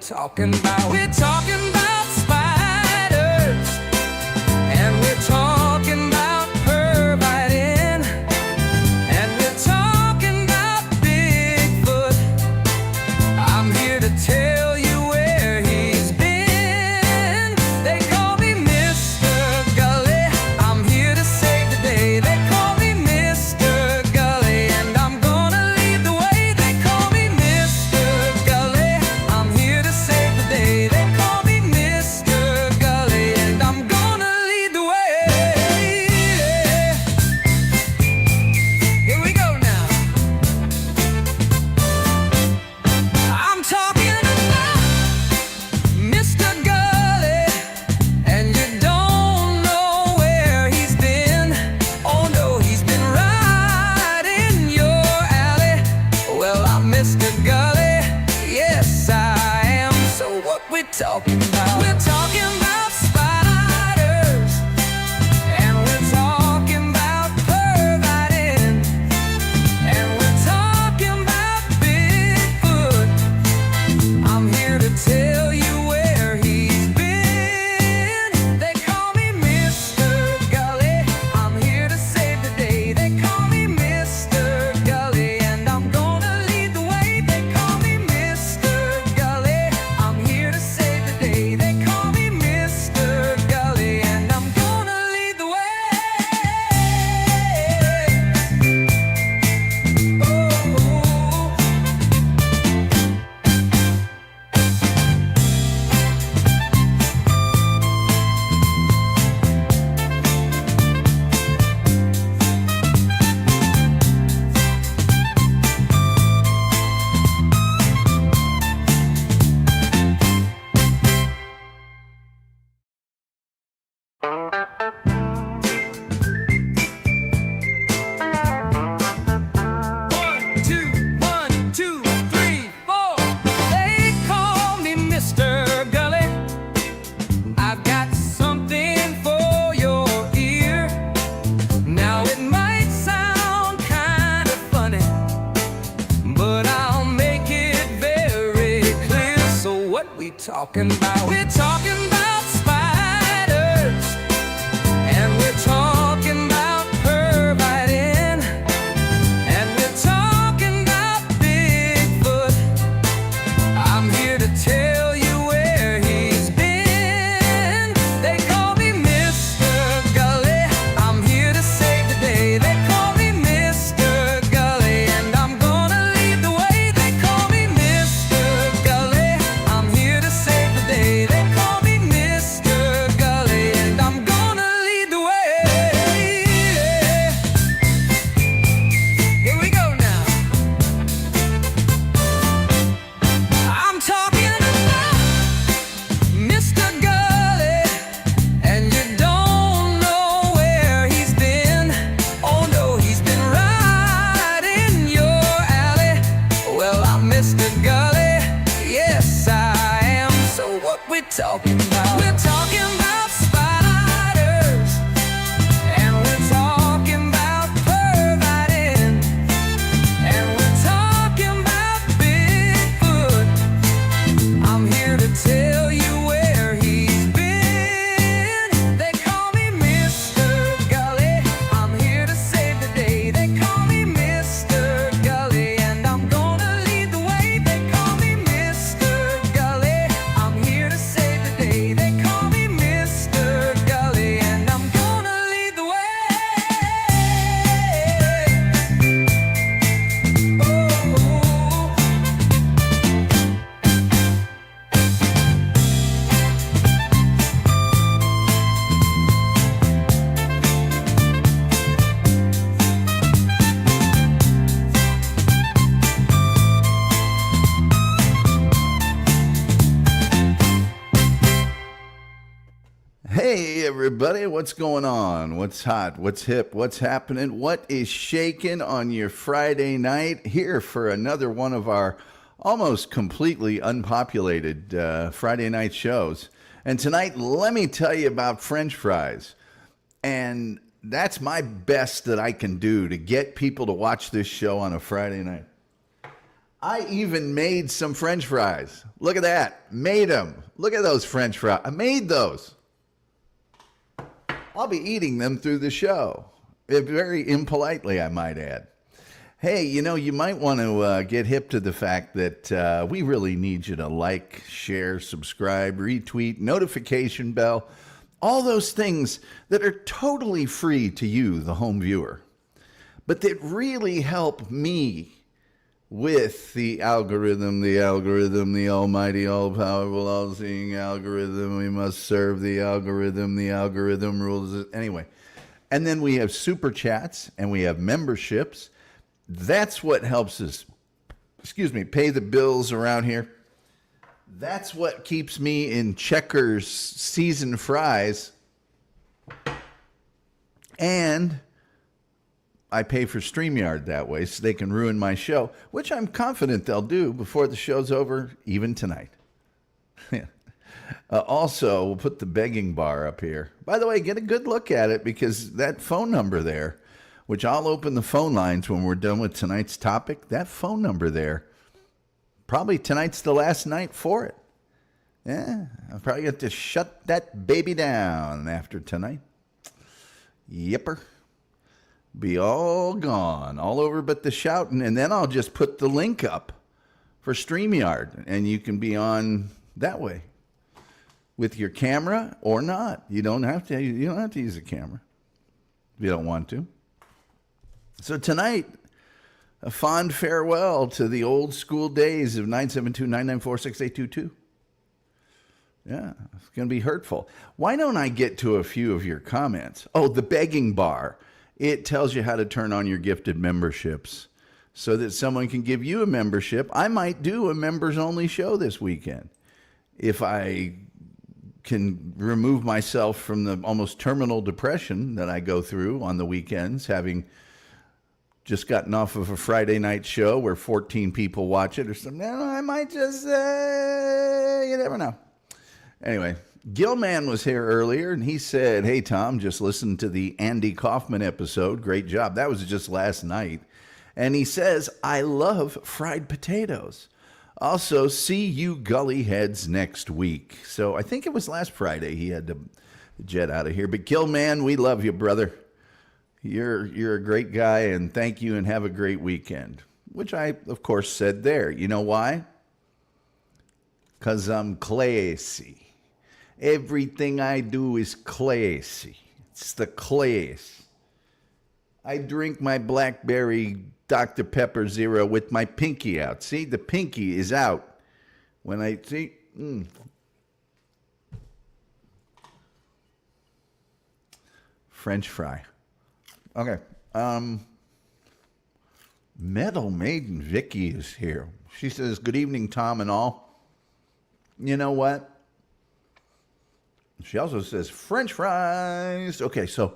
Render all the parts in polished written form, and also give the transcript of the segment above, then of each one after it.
talking about? We're talking about spiders, and we're talking about pervitin', and we're talking about Bigfoot. I'm here to tell you where he's been. They call me Mr. Gulley. I'm here to save the day. They call me Mr. Gulley, and I'm gonna lead the way. They call me Mr. Gulley. I'm here to save the day. They call me Mr. Gulley, and I'm gonna lead the way. Here we go now. I'm talking about Mr. Gulley, and you don't know where he's been. Oh no, he's been right in your alley. Well, I'm Mr. Gulley, yes I am. So what we talking about? We're talking about spiders, and we're talking about pervitin', and we're talking about Bigfoot. I'm here to tell you where he's been. They call me Mr. Gulley. I'm here to save the day. They call me Mr. Gulley, and I'm gonna lead the way. They call me Mr. Gulley. I'm here to save the day. They call me Mr. Gulley, and I'm gonna lead the way. One, two, three, four. They call me Mr. Gulley. I've got something for your ear. Now it might sound kind of funny, but I'll make it very clear. So what we talking about? We're talking about spiders, and we're talking about pervitin', and we're talking about Bigfoot. I'm here to tell you where he's been. They call me Mr. Gulley. I'm here to save the day. They call me Mr. Gulley, and I'm gonna lead the way. They call me Mr. Gulley. I'm here to save the day. They call me Mr. Gulley, and I'm gonna lead the way. Here we go now. I'm talking about Mr. Gulley, and you don't know where he's been. Oh no, he's been right in your alley. Well, I'm Mr. Gulley, yes I am. So what we talking about? We're talking about spiders, and we're talking about pervitin', and we're talking about Bigfoot. I'm here to tell you where he's been. They call me Mr. Gulley. I'm here to save the day. They call me Mr. Gulley, and I'm gonna lead the way. They call me Mr. Gulley. I'm here to save the day. They call me Mr. Gulley, and I'm gonna lead the way. Hey everybody, what's going on? What's hot? What's hip? What's happening? What is shaking on your Friday night? Here for another one of our almost completely unpopulated Friday night shows. And tonight, let me tell you about French fries. And that's my best that I can do to get people to watch this show on a Friday night. I even made some French fries. Look at that. Made them. Look at those French fries. I made those. I'll be eating them through the show. Very impolitely, I might add. Hey, you might want to get hip to the fact that we really need you to like, share, subscribe, retweet, notification bell, all those things that are totally free to you, the home viewer, but that really help me with the algorithm, the almighty, all-powerful, all-seeing algorithm. We must serve the algorithm rules. Anyway, and then we have super chats and we have memberships. That's what helps us, pay the bills around here. That's what keeps me in Checkers seasoned fries. And I pay for StreamYard that way so they can ruin my show, which I'm confident they'll do before the show's over, even tonight. Also, we'll put the begging bar up here. By the way, get a good look at it, because that phone number there, which I'll open the phone lines when we're done with tonight's topic, that phone number there, probably tonight's the last night for it. Yeah, I'll probably have to shut that baby down after tonight. Yipper. Be all gone, all over but the shouting, and then I'll just put the link up for StreamYard, and you can be on that way with your camera or not. You don't have to use a camera if you don't want to. So tonight, a fond farewell to the old school days of 972-994-6822. Yeah, it's going to be hurtful. Why don't I get to a few of your comments? Oh, the begging bar. It tells you how to turn on your gifted memberships so that someone can give you a membership. I might do a members-only show this weekend if I can remove myself from the almost terminal depression that I go through on the weekends, having just gotten off of a Friday night show where 14 people watch it or something. I might just, you never know. Anyway, Gilman was here earlier, and he said, hey, Tom, just listened to the Andy Kaufman episode. Great job. That was just last night. And he says, I love fried potatoes. Also, see you gully heads next week. So I think it was last Friday he had to jet out of here. But Gilman, we love you, brother. You're a great guy, and thank you, and have a great weekend. Which I, of course, said there. You know why? Because I'm classy. Everything I do is classy. It's the class. I drink my blackberry Dr. Pepper Zero with my pinky out. See, the pinky is out. When I see, French fry. Okay. Metal Maiden Vicky is here. She says, good evening, Tom and all. You know what? She also says French fries. Okay, so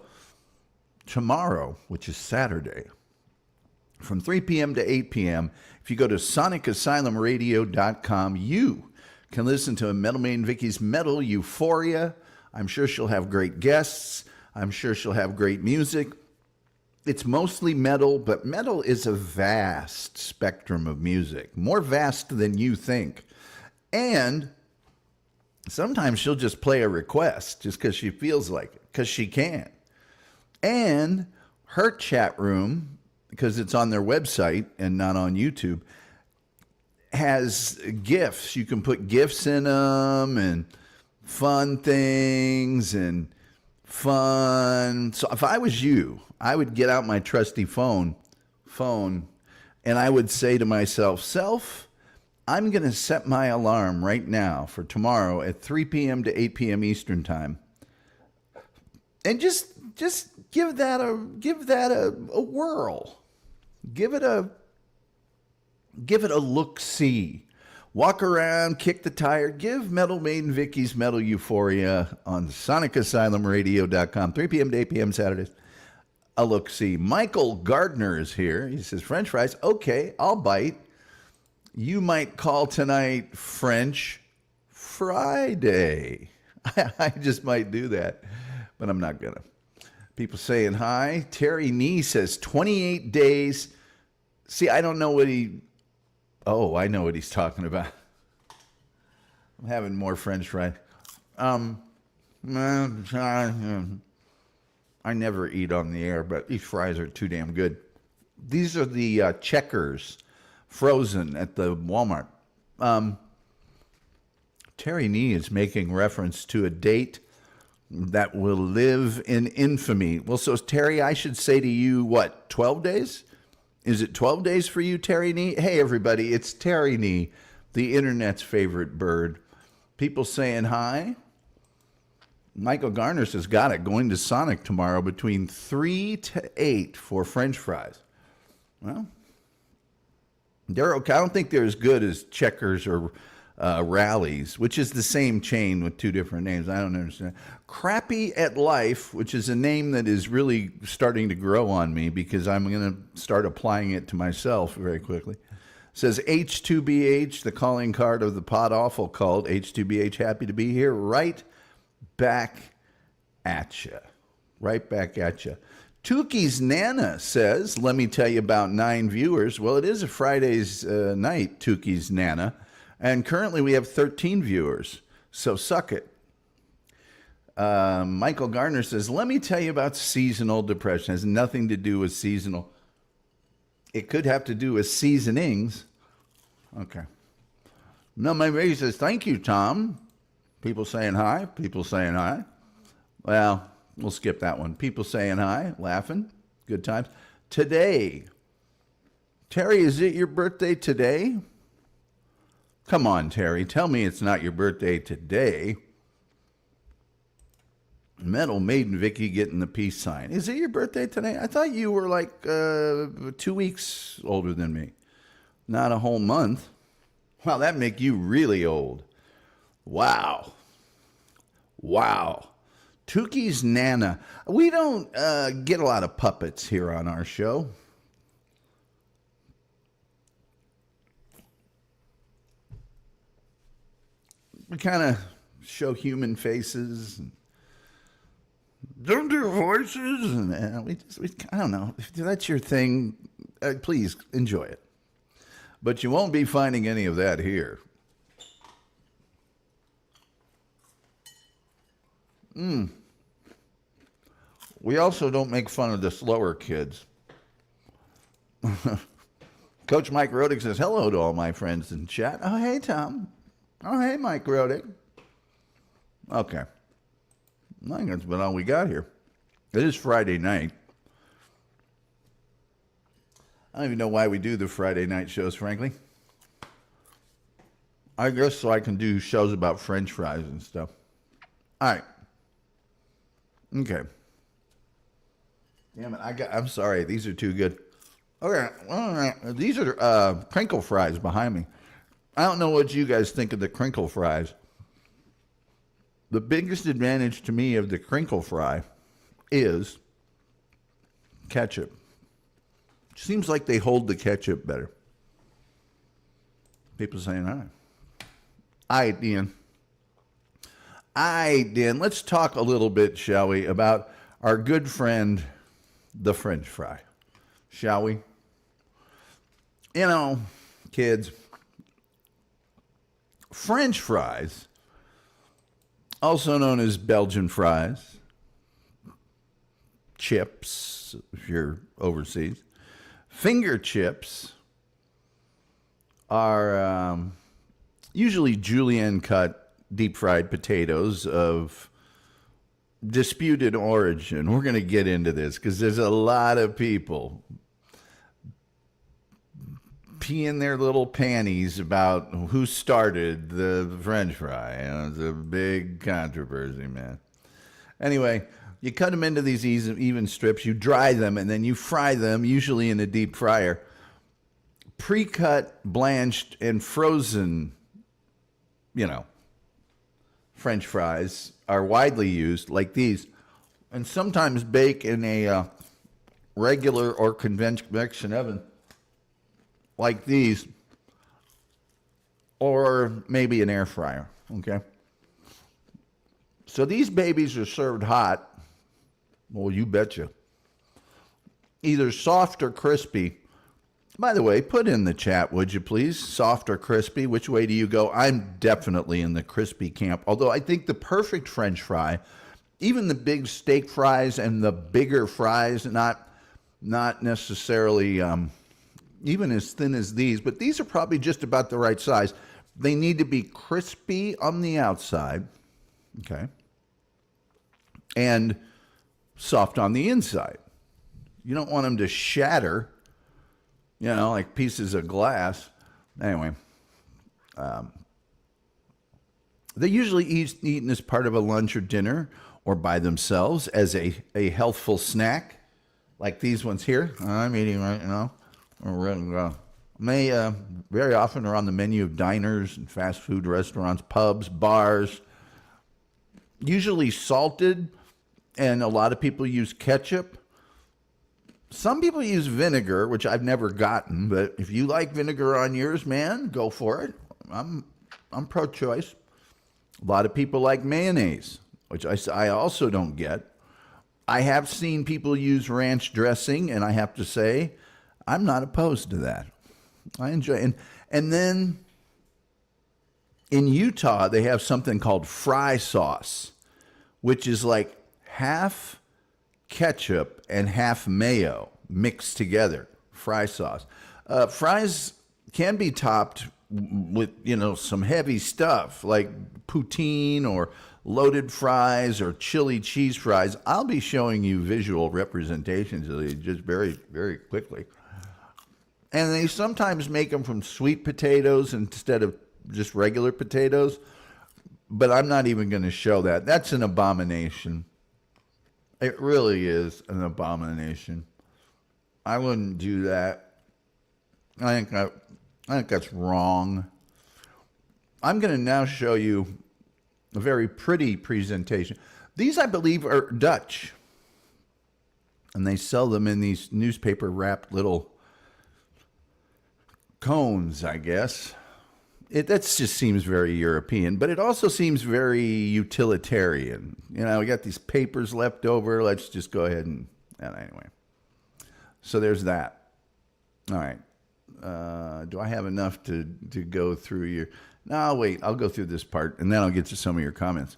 tomorrow, which is Saturday, from 3 p.m. to 8 p.m., if you go to sonicasylumradio.com, you can listen to Metal Maiden Vicky's Metal Euphoria. I'm sure she'll have great guests. I'm sure she'll have great music. It's mostly metal, but metal is a vast spectrum of music, more vast than you think. And sometimes she'll just play a request just because she feels like it, because she can. And her chat room, because it's on their website and not on YouTube, has gifts. You can put gifts in them and fun things and fun. So if I was you, I would get out my trusty phone, and I would say to myself, self, I'm going to set my alarm right now for tomorrow at 3 p.m. to 8 p.m. Eastern time. And just give that a whirl. Give it a look-see. Walk around, kick the tire. Give Metal Maiden Vicky's Metal Euphoria on sonicasylumradio.com, 3 p.m. to 8 p.m. Saturdays. A look-see. Michael Gardner is here. He says, French fries. Okay, I'll bite. You might call tonight French Friday. I just might do that, but I'm not going to. People saying hi. Terry Nee says 28 days. See, I don't know what he Oh, I know what he's talking about. I'm having more French fries. I never eat on the air, but these fries are too damn good. These are the Checkers frozen at the Walmart. Terry Nee is making reference to a date that will live in infamy. Well, so Terry, I should say to you, what, 12 days? Is it 12 days for you, Terry Nee? Hey, everybody, it's Terry Nee, the internet's favorite bird. People saying hi. Michael Garner has got it, going to Sonic tomorrow between 3 to 8 for French fries. Well, they're okay. I don't think they're as good as Checkers or Rallies, which is the same chain with two different names. I don't understand. Crappy at Life, which is a name that is really starting to grow on me because I'm going to start applying it to myself very quickly. Says H2BH, the calling card of the Pod Awful cult. H2BH, happy to be here. Right back at you. Right back at you. Tuki's Nana says, let me tell you about 9 viewers. Well, it is a Friday's night, Tuki's Nana. And currently we have 13 viewers. So suck it. Michael Garner says, let me tell you about seasonal depression. It has nothing to do with seasonal. It could have to do with seasonings. Okay. No, my baby says, thank you, Tom. People saying hi. People saying hi. Well, we'll skip that one. People saying hi, laughing. Good times. Today. Terry, is it your birthday today? Come on, Terry. Tell me it's not your birthday today. Metal Maiden Vicky getting the peace sign. Is it your birthday today? I thought you were like 2 weeks older than me. Not a whole month. Wow, that'd make you really old. Wow. Wow. Tuki's Nana. We don't get a lot of puppets here on our show. We kind of show human faces. Don't do voices. And I don't know. If that's your thing, please enjoy it. But you won't be finding any of that here. We also don't make fun of the slower kids. Coach Mike Rodick says hello to all my friends in chat. Oh, hey, Tom. Oh, hey, Mike Rodick. Okay. I think that's about all we got here. It is Friday night. I don't even know why we do the Friday night shows, frankly. I guess so I can do shows about French fries and stuff. All right. Okay. Damn it, I'm sorry. These are too good. Okay. These are crinkle fries behind me. I don't know what you guys think of the crinkle fries. The biggest advantage to me of the crinkle fry is ketchup. Seems like they hold the ketchup better. People saying hi. All right, Ian. All right, Dan. Let's talk a little bit, shall we, about our good friend, the French fry. Shall we? You know, kids, French fries, also known as Belgian fries, chips, if you're overseas, finger chips are usually julienne cut deep fried potatoes of disputed origin. We're going to get into this because there's a lot of people peeing their little panties about who started the French fry. You know, it's a big controversy, man. Anyway, you cut them into these even strips, you dry them, and then you fry them, usually in a deep fryer. Pre-cut, blanched, and frozen, French fries are widely used, like these, and sometimes bake in a regular or convection oven, like these, or maybe an air fryer, okay? So these babies are served hot. Well, you betcha. Either soft or crispy, By the way, put in the chat, would you please? Soft or crispy? Which way do you go? I'm definitely in the crispy camp. Although I think the perfect French fry, even the big steak fries and the bigger fries, not necessarily even as thin as these, but these are probably just about the right size. They need to be crispy on the outside, okay, and soft on the inside. You don't want them to shatter, like pieces of glass. Anyway, they usually eaten as part of a lunch or dinner or by themselves as a healthful snack, like these ones here I'm eating right now. May very often are on the menu of diners and fast food restaurants, pubs, bars. Usually salted, and a lot of people use ketchup. Some people use vinegar, which I've never gotten, but if you like vinegar on yours, man, go for it. I'm pro-choice. A lot of people like mayonnaise, which I also don't get. I have seen people use ranch dressing, and I have to say, I'm not opposed to that. I enjoy it. And then in Utah, they have something called fry sauce, which is like half ketchup and half mayo mixed together. Fry sauce. Fries can be topped with, some heavy stuff like poutine or loaded fries or chili cheese fries. I'll be showing you visual representations of these just very, very quickly. And they sometimes make them from sweet potatoes instead of just regular potatoes. But I'm not even going to show that. That's an abomination. It really is an abomination. I wouldn't do that. I think that's wrong. I'm going to now show you a very pretty presentation. These, I believe, are Dutch. And they sell them in these newspaper wrapped little cones, I guess. That just seems very European, but it also seems very utilitarian. We got these papers left over. Let's just go ahead and anyway. So there's that. All right. Do I have enough to go through your... No, wait. I'll go through this part, and then I'll get to some of your comments.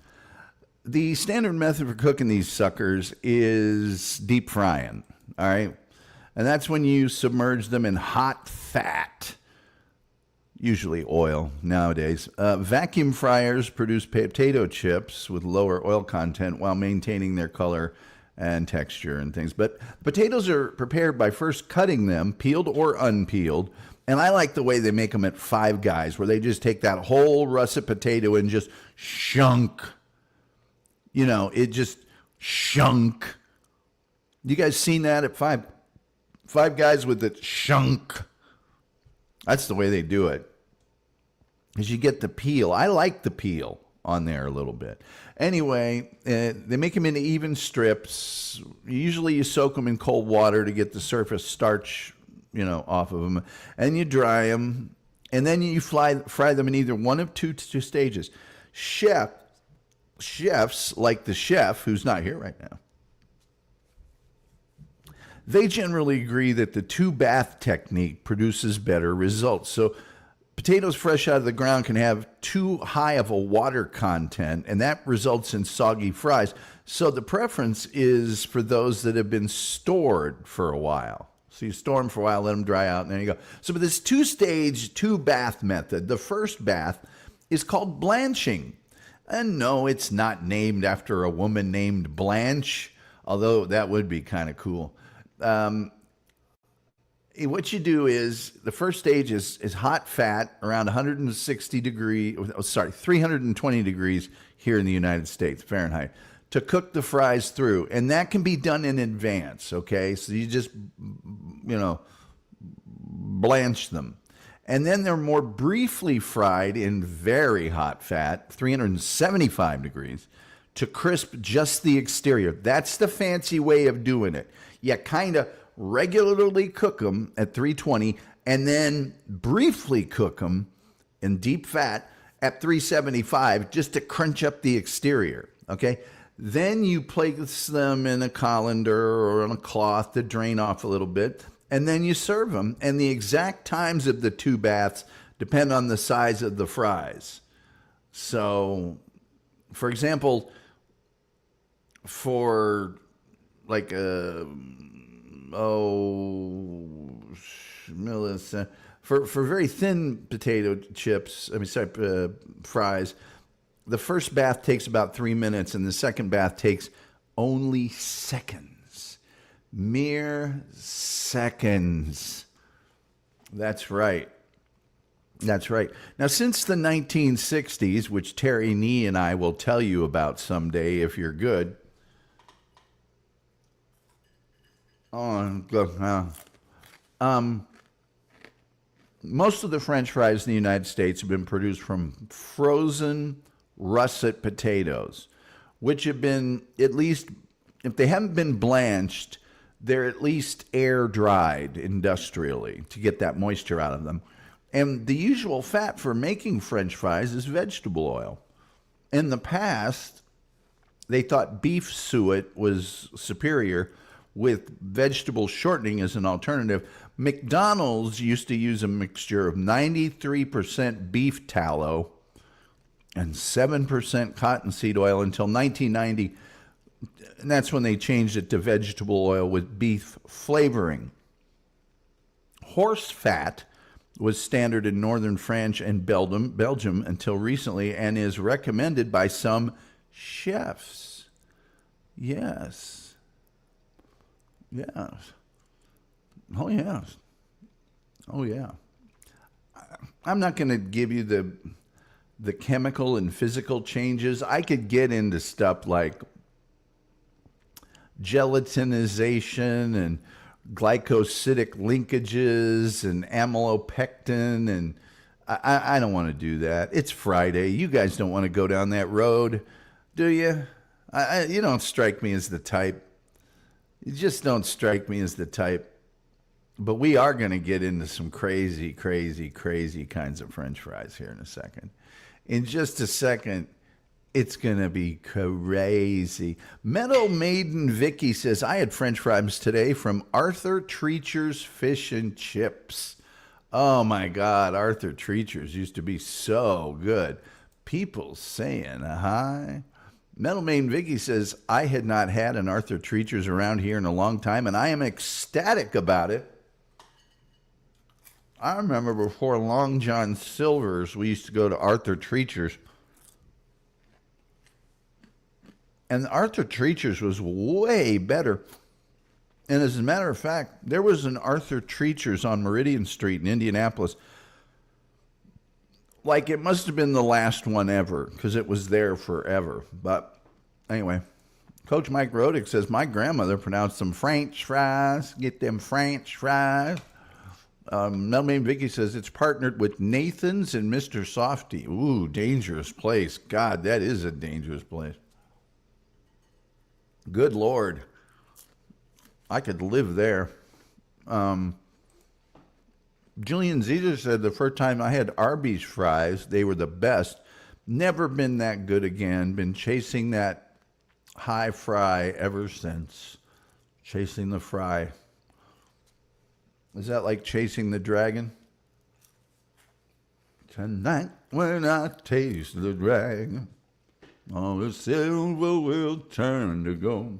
The standard method for cooking these suckers is deep frying, all right? And that's when you submerge them in hot fat, usually oil nowadays. Vacuum fryers produce potato chips with lower oil content while maintaining their color and texture and things. But potatoes are prepared by first cutting them, peeled or unpeeled. And I like the way they make them at Five Guys, where they just take that whole russet potato and just shunk. It just shunk. You guys seen that at Five Guys with the shunk? That's the way they do it. Because you get the peel. I like the peel on there a little bit. Anyway, they make them into even strips. Usually you soak them in cold water to get the surface starch, off of them. And you dry them. And then you fry them in either one of two stages. Chefs, like the chef, who's not here right now, they generally agree that the two-bath technique produces better results. So potatoes fresh out of the ground can have too high of a water content, and that results in soggy fries. So the preference is for those that have been stored for a while. So you store them for a while, let them dry out, and then you go. So with this two-stage, two-bath method, the first bath is called blanching. And no, it's not named after a woman named Blanche, although that would be kind of cool. What you do is the first stage is hot fat around 320 degrees here in the United States, Fahrenheit, to cook the fries through. And that can be done in advance, okay? So you just, blanch them. And then they're more briefly fried in very hot fat, 375 degrees, to crisp just the exterior. That's the fancy way of doing it. You kind of regularly cook them at 320 and then briefly cook them in deep fat at 375 just to crunch up the exterior, okay? Then you place them in a colander or on a cloth to drain off a little bit. and then you serve them. And the exact times of the two baths depend on the size of the fries. So, for example, for like for very thin potato chips, fries, the first bath takes about 3 minutes, and the second bath takes only seconds. Mere seconds. That's right. That's right. Now, since the 1960s, which Terry Nee and I will tell you about someday if you're good. Most of the French fries in the United States have been produced from frozen russet potatoes, which have been, at least, if they haven't been blanched, they're at least air dried industrially to get that moisture out of them. And the usual fat for making French fries is vegetable oil. In the past, they thought beef suet was superior with vegetable shortening as an alternative. McDonald's used to use a mixture of 93% beef tallow and 7% cottonseed oil until 1990. And that's when they changed it to vegetable oil with beef flavoring. Horse fat was standard in northern France and Belgium until recently, and is recommended by some chefs. Yes. Yes. Oh, yes. Oh, yeah. I'm not going to give you the chemical and physical changes. I could get into stuff like gelatinization and glycosidic linkages and amylopectin, and I don't want to do that. It's Friday. You guys don't want to go down that road, do you? You don't strike me as the type. You just don't strike me as the type. But we are going to get into some crazy, crazy, crazy kinds of French fries here in a second. In just a second, it's going to be crazy. Meadow Maiden Vicky says, I had French fries today from Arthur Treacher's Fish and Chips. Oh, my God. Arthur Treacher's used to be so good. People saying hi. Meadow Maiden Vicky says, I had not had an Arthur Treacher's around here in a long time, and I am ecstatic about it. I remember before Long John Silver's, we used to go to Arthur Treacher's. And Arthur Treacher's was way better. And as a matter of fact, there was an Arthur Treacher's on Meridian Street in Indianapolis. Like, it must have been the last one ever, because it was there forever. But anyway, Coach Mike Rodick says, my grandmother pronounced them French fries. Get them French fries. Melmain Vicky says, it's partnered with Nathan's and Mr. Softy. Ooh, dangerous place. God, that is a dangerous place. Good Lord. I could live there. Julian Zeter said the first time I had Arby's fries, they were the best. Never been that good again. Been chasing that high fry ever since. Chasing the fry. Is that like chasing the dragon? Tonight when I taste the dragon, all the silver will turn to gold.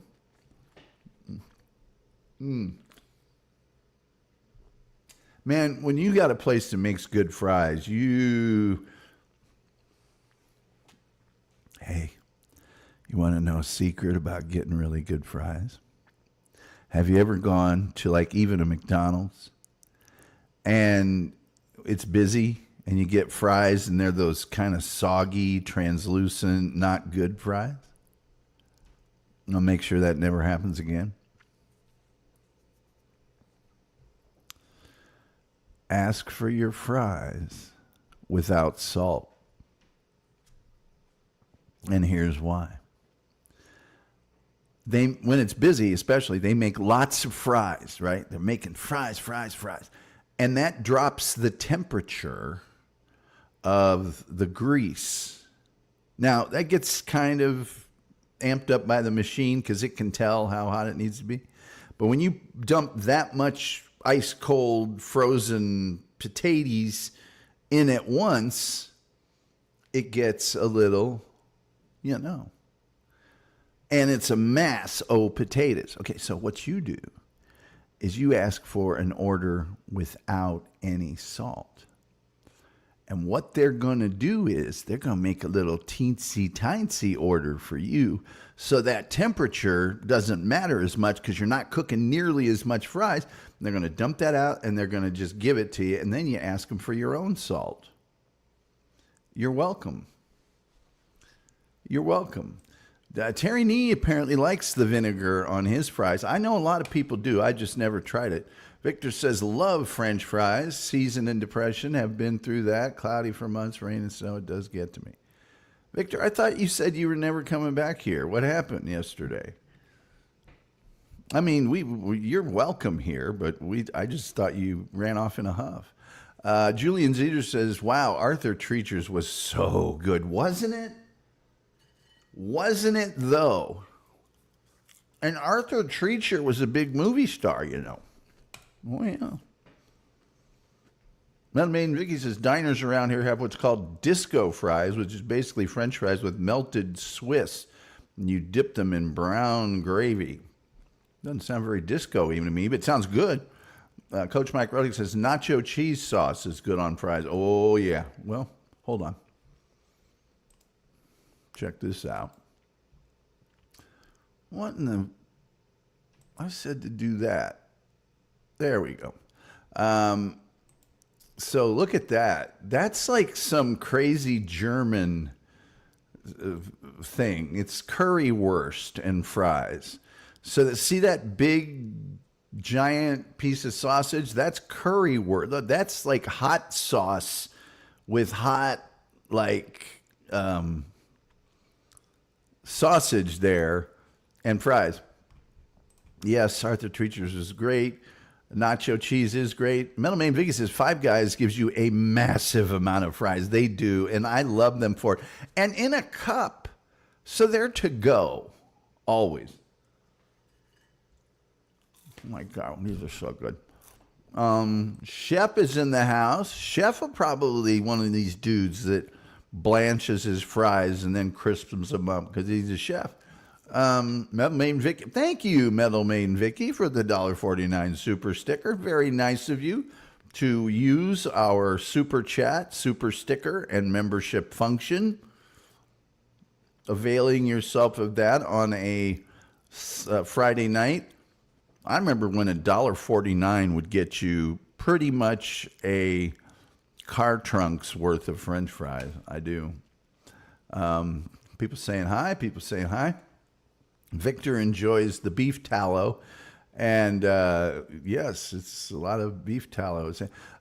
Man, when you got a place that makes good fries, Hey, you want to know a secret about getting really good fries? Have you ever gone to like even a McDonald's and it's busy and you get fries and they're those kind of soggy, translucent, not good fries? I'll make sure that never happens again. Ask for your fries without salt. And here's why. When it's busy, especially, they make lots of fries, right? They're making fries. And that drops the temperature of the grease. Now, that gets kind of amped up by the machine because it can tell how hot it needs to be. But when you dump that much ice cold frozen potatoes in at once, it gets a little, and it's a mass of potatoes. Okay, so what you do is you ask for an order without any salt. And what they're going to do is they're going to make a little teensy-tiny order for you so that temperature doesn't matter as much because you're not cooking nearly as much fries. They're going to dump that out and they're going to just give it to you, and then you ask them for your own salt. You're welcome. You're welcome. Terry Nee apparently likes the vinegar on his fries. I know a lot of people do. I just never tried it. Victor says, love French fries. Season and depression, have been through that. Cloudy for months, rain and snow. It does get to me. Victor, I thought you said you were never coming back here. What happened yesterday? I mean, you're welcome here, but I just thought you ran off in a huff. Julian Zeter says, wow, Arthur Treacher's was so good, wasn't it? Wasn't it, though? And Arthur Treacher was a big movie star, Oh, yeah. Main Vicky says, diners around here have what's called disco fries, which is basically French fries with melted Swiss. And you dip them in brown gravy. Doesn't sound very disco even to me, but it sounds good. Coach Mike Roddick says, nacho cheese sauce is good on fries. Oh, yeah. Well, hold on. Check this out. What in the... I said to do that. There we go. So look at that. That's like some crazy German thing. It's currywurst and fries. So see that big, giant piece of sausage? That's currywurst. That's like hot sauce with hot, sausage there and fries. Yes, Arthur Treacher's is great. Nacho cheese is great. Metal Main Vicky says Five Guys gives you a massive amount of fries. They do, and I love them for it. And in a cup, so they're to go, always. Oh my God, these are so good. Chef is in the house. Chef will probably one of these dudes that blanches his fries and then crisps them up because he's a chef. Metal Main Vicky, thank you, Metal Main Vicky, for the $1.49 super sticker. Very nice of you to use our super chat, super sticker, and membership function. Availing yourself of that on a Friday night. I remember when $1.49 would get you pretty much a car trunk's worth of French fries. I do. People saying hi. People saying hi. Victor enjoys the beef tallow. And yes, it's a lot of beef tallow.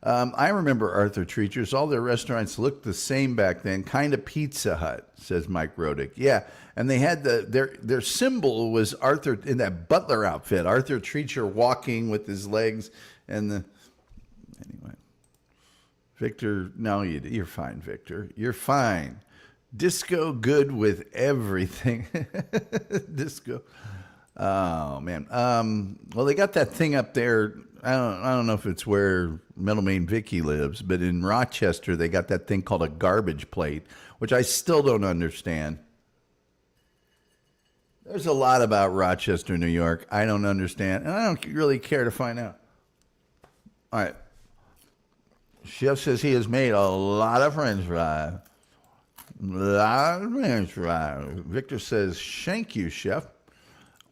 I remember Arthur Treacher's. All their restaurants looked the same back then, kind of Pizza Hut, says Mike Roddick. Yeah, and they had their symbol was Arthur in that butler outfit. Arthur Treacher walking with his legs and anyway. Victor, no, you're fine, Victor. You're fine. Disco good with everything. Disco. Oh man. Well, they got that thing up there. I don't know if it's where Metal Main Vicky lives, but in Rochester they got that thing called a garbage plate, which I still don't understand. There's a lot about Rochester, New York, I don't understand, and I don't really care to find out. All right. Chef says he has made a lot of French fries. A lot of French fries. Victor says, "Thank you, Chef."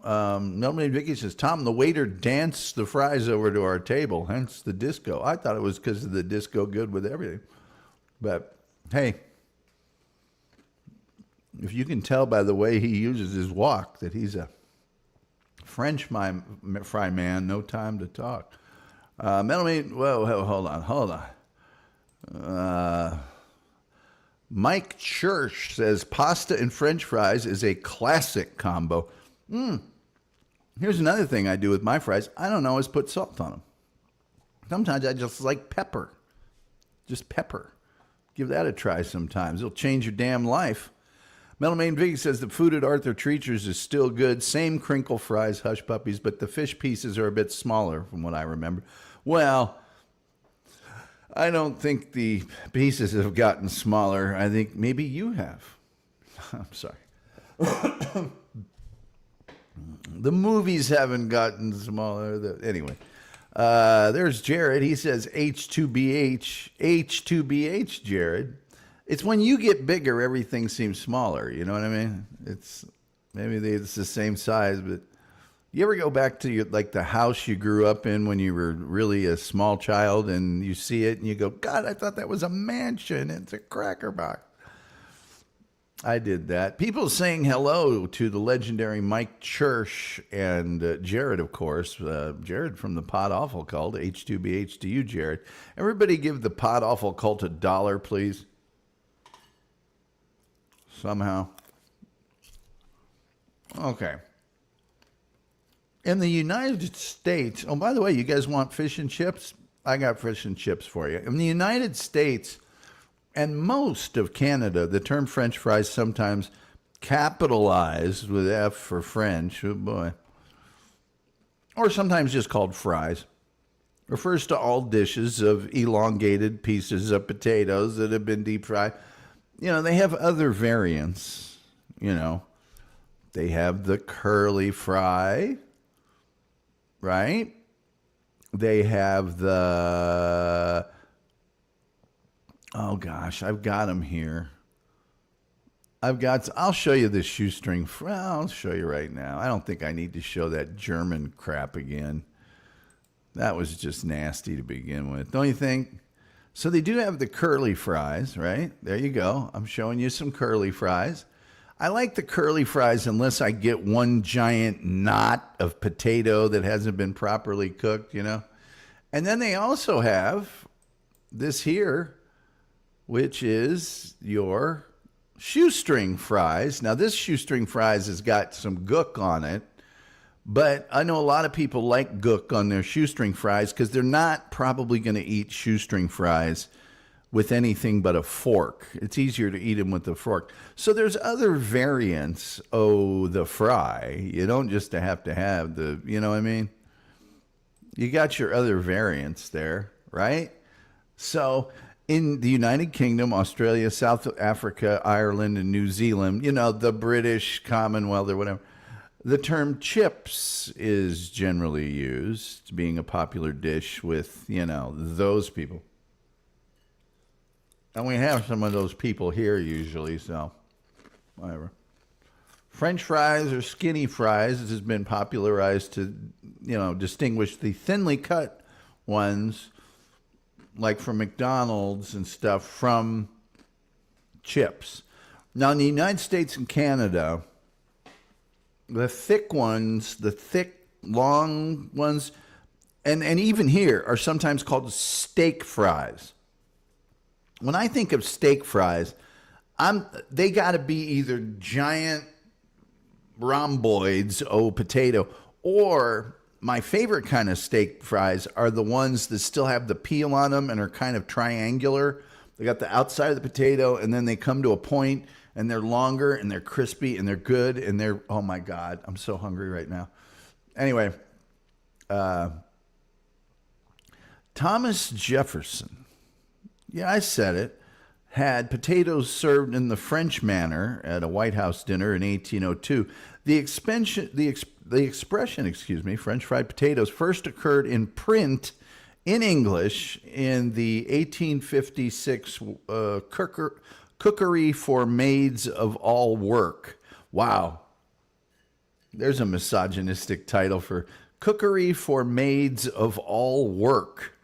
Melanie Vicky says, Tom, the waiter danced the fries over to our table, hence the disco. I thought it was because of the disco good with everything. But, hey, if you can tell by the way he uses his walk that he's a French fry man, no time to talk. Melanie, whoa, hold on. Mike Church says, pasta and French fries is a classic combo. Here's another thing I do with my fries. I don't always put salt on them. Sometimes I just like pepper. Just pepper. Give that a try sometimes. It'll change your damn life. Metal Main Vicky says the food at Arthur Treacher's is still good. Same crinkle fries, hush puppies, but the fish pieces are a bit smaller from what I remember. Well, I don't think the pieces have gotten smaller. I think maybe you have. I'm sorry. The movies haven't gotten smaller. Anyway, there's Jared. He says H2BH. H2BH, Jared. It's when you get bigger, everything seems smaller. You know what I mean? It's the same size, but you ever go back to the house you grew up in when you were really a small child, and you see it and you go, God, I thought that was a mansion. It's a cracker box. I did that. People saying hello to the legendary Mike Church and Jared, of course. Jared from the Pod Awful Cult, H2BH to you, Jared. Everybody give the Pod Awful Cult $1, please. Somehow. Okay. In the United States, oh, by the way, you guys want fish and chips? I got fish and chips for you. In the United States and most of Canada, the term French fries sometimes capitalized with F for French, oh boy, or sometimes just called fries, refers to all dishes of elongated pieces of potatoes that have been deep fried. They have other variants, They have the curly fry, right? They have the, oh gosh, I've got them here. I'll show you the shoestring fry. I'll show you right now. I don't think I need to show that German crap again. That was just nasty to begin with, don't you think? So they do have the curly fries, right? There you go. I'm showing you some curly fries. I like the curly fries unless I get one giant knot of potato that hasn't been properly cooked, And then they also have this here, which is your shoestring fries. Now, this shoestring fries has got some gook on it, but I know a lot of people like gook on their shoestring fries because they're not probably going to eat shoestring fries with anything but a fork. It's easier to eat them with a fork. So there's other variants of the fry. You don't just have to have the, you know what I mean? You got your other variants there, right? So in the United Kingdom, Australia, South Africa, Ireland, and New Zealand, the British Commonwealth or whatever, the term chips is generally used, being a popular dish with, those people. And we have some of those people here usually, so whatever. French fries or skinny fries has been popularized to, distinguish the thinly cut ones, like from McDonald's and stuff, from chips. Now, in the United States and Canada, the thick ones, the thick, long ones, and even here are sometimes called steak fries. When I think of steak fries, they got to be either giant rhomboids, potato, or my favorite kind of steak fries are the ones that still have the peel on them and are kind of triangular. They got the outside of the potato, and then they come to a point, and they're longer, and they're crispy, and they're good, and they're, oh my God, I'm so hungry right now. Anyway, Thomas Jefferson, yeah, I said it, had potatoes served in the French manner at a White House dinner in 1802. The expression, French fried potatoes first occurred in print in English in the 1856 Cookery for Maids of All Work. Wow. There's a misogynistic title for Cookery for Maids of All Work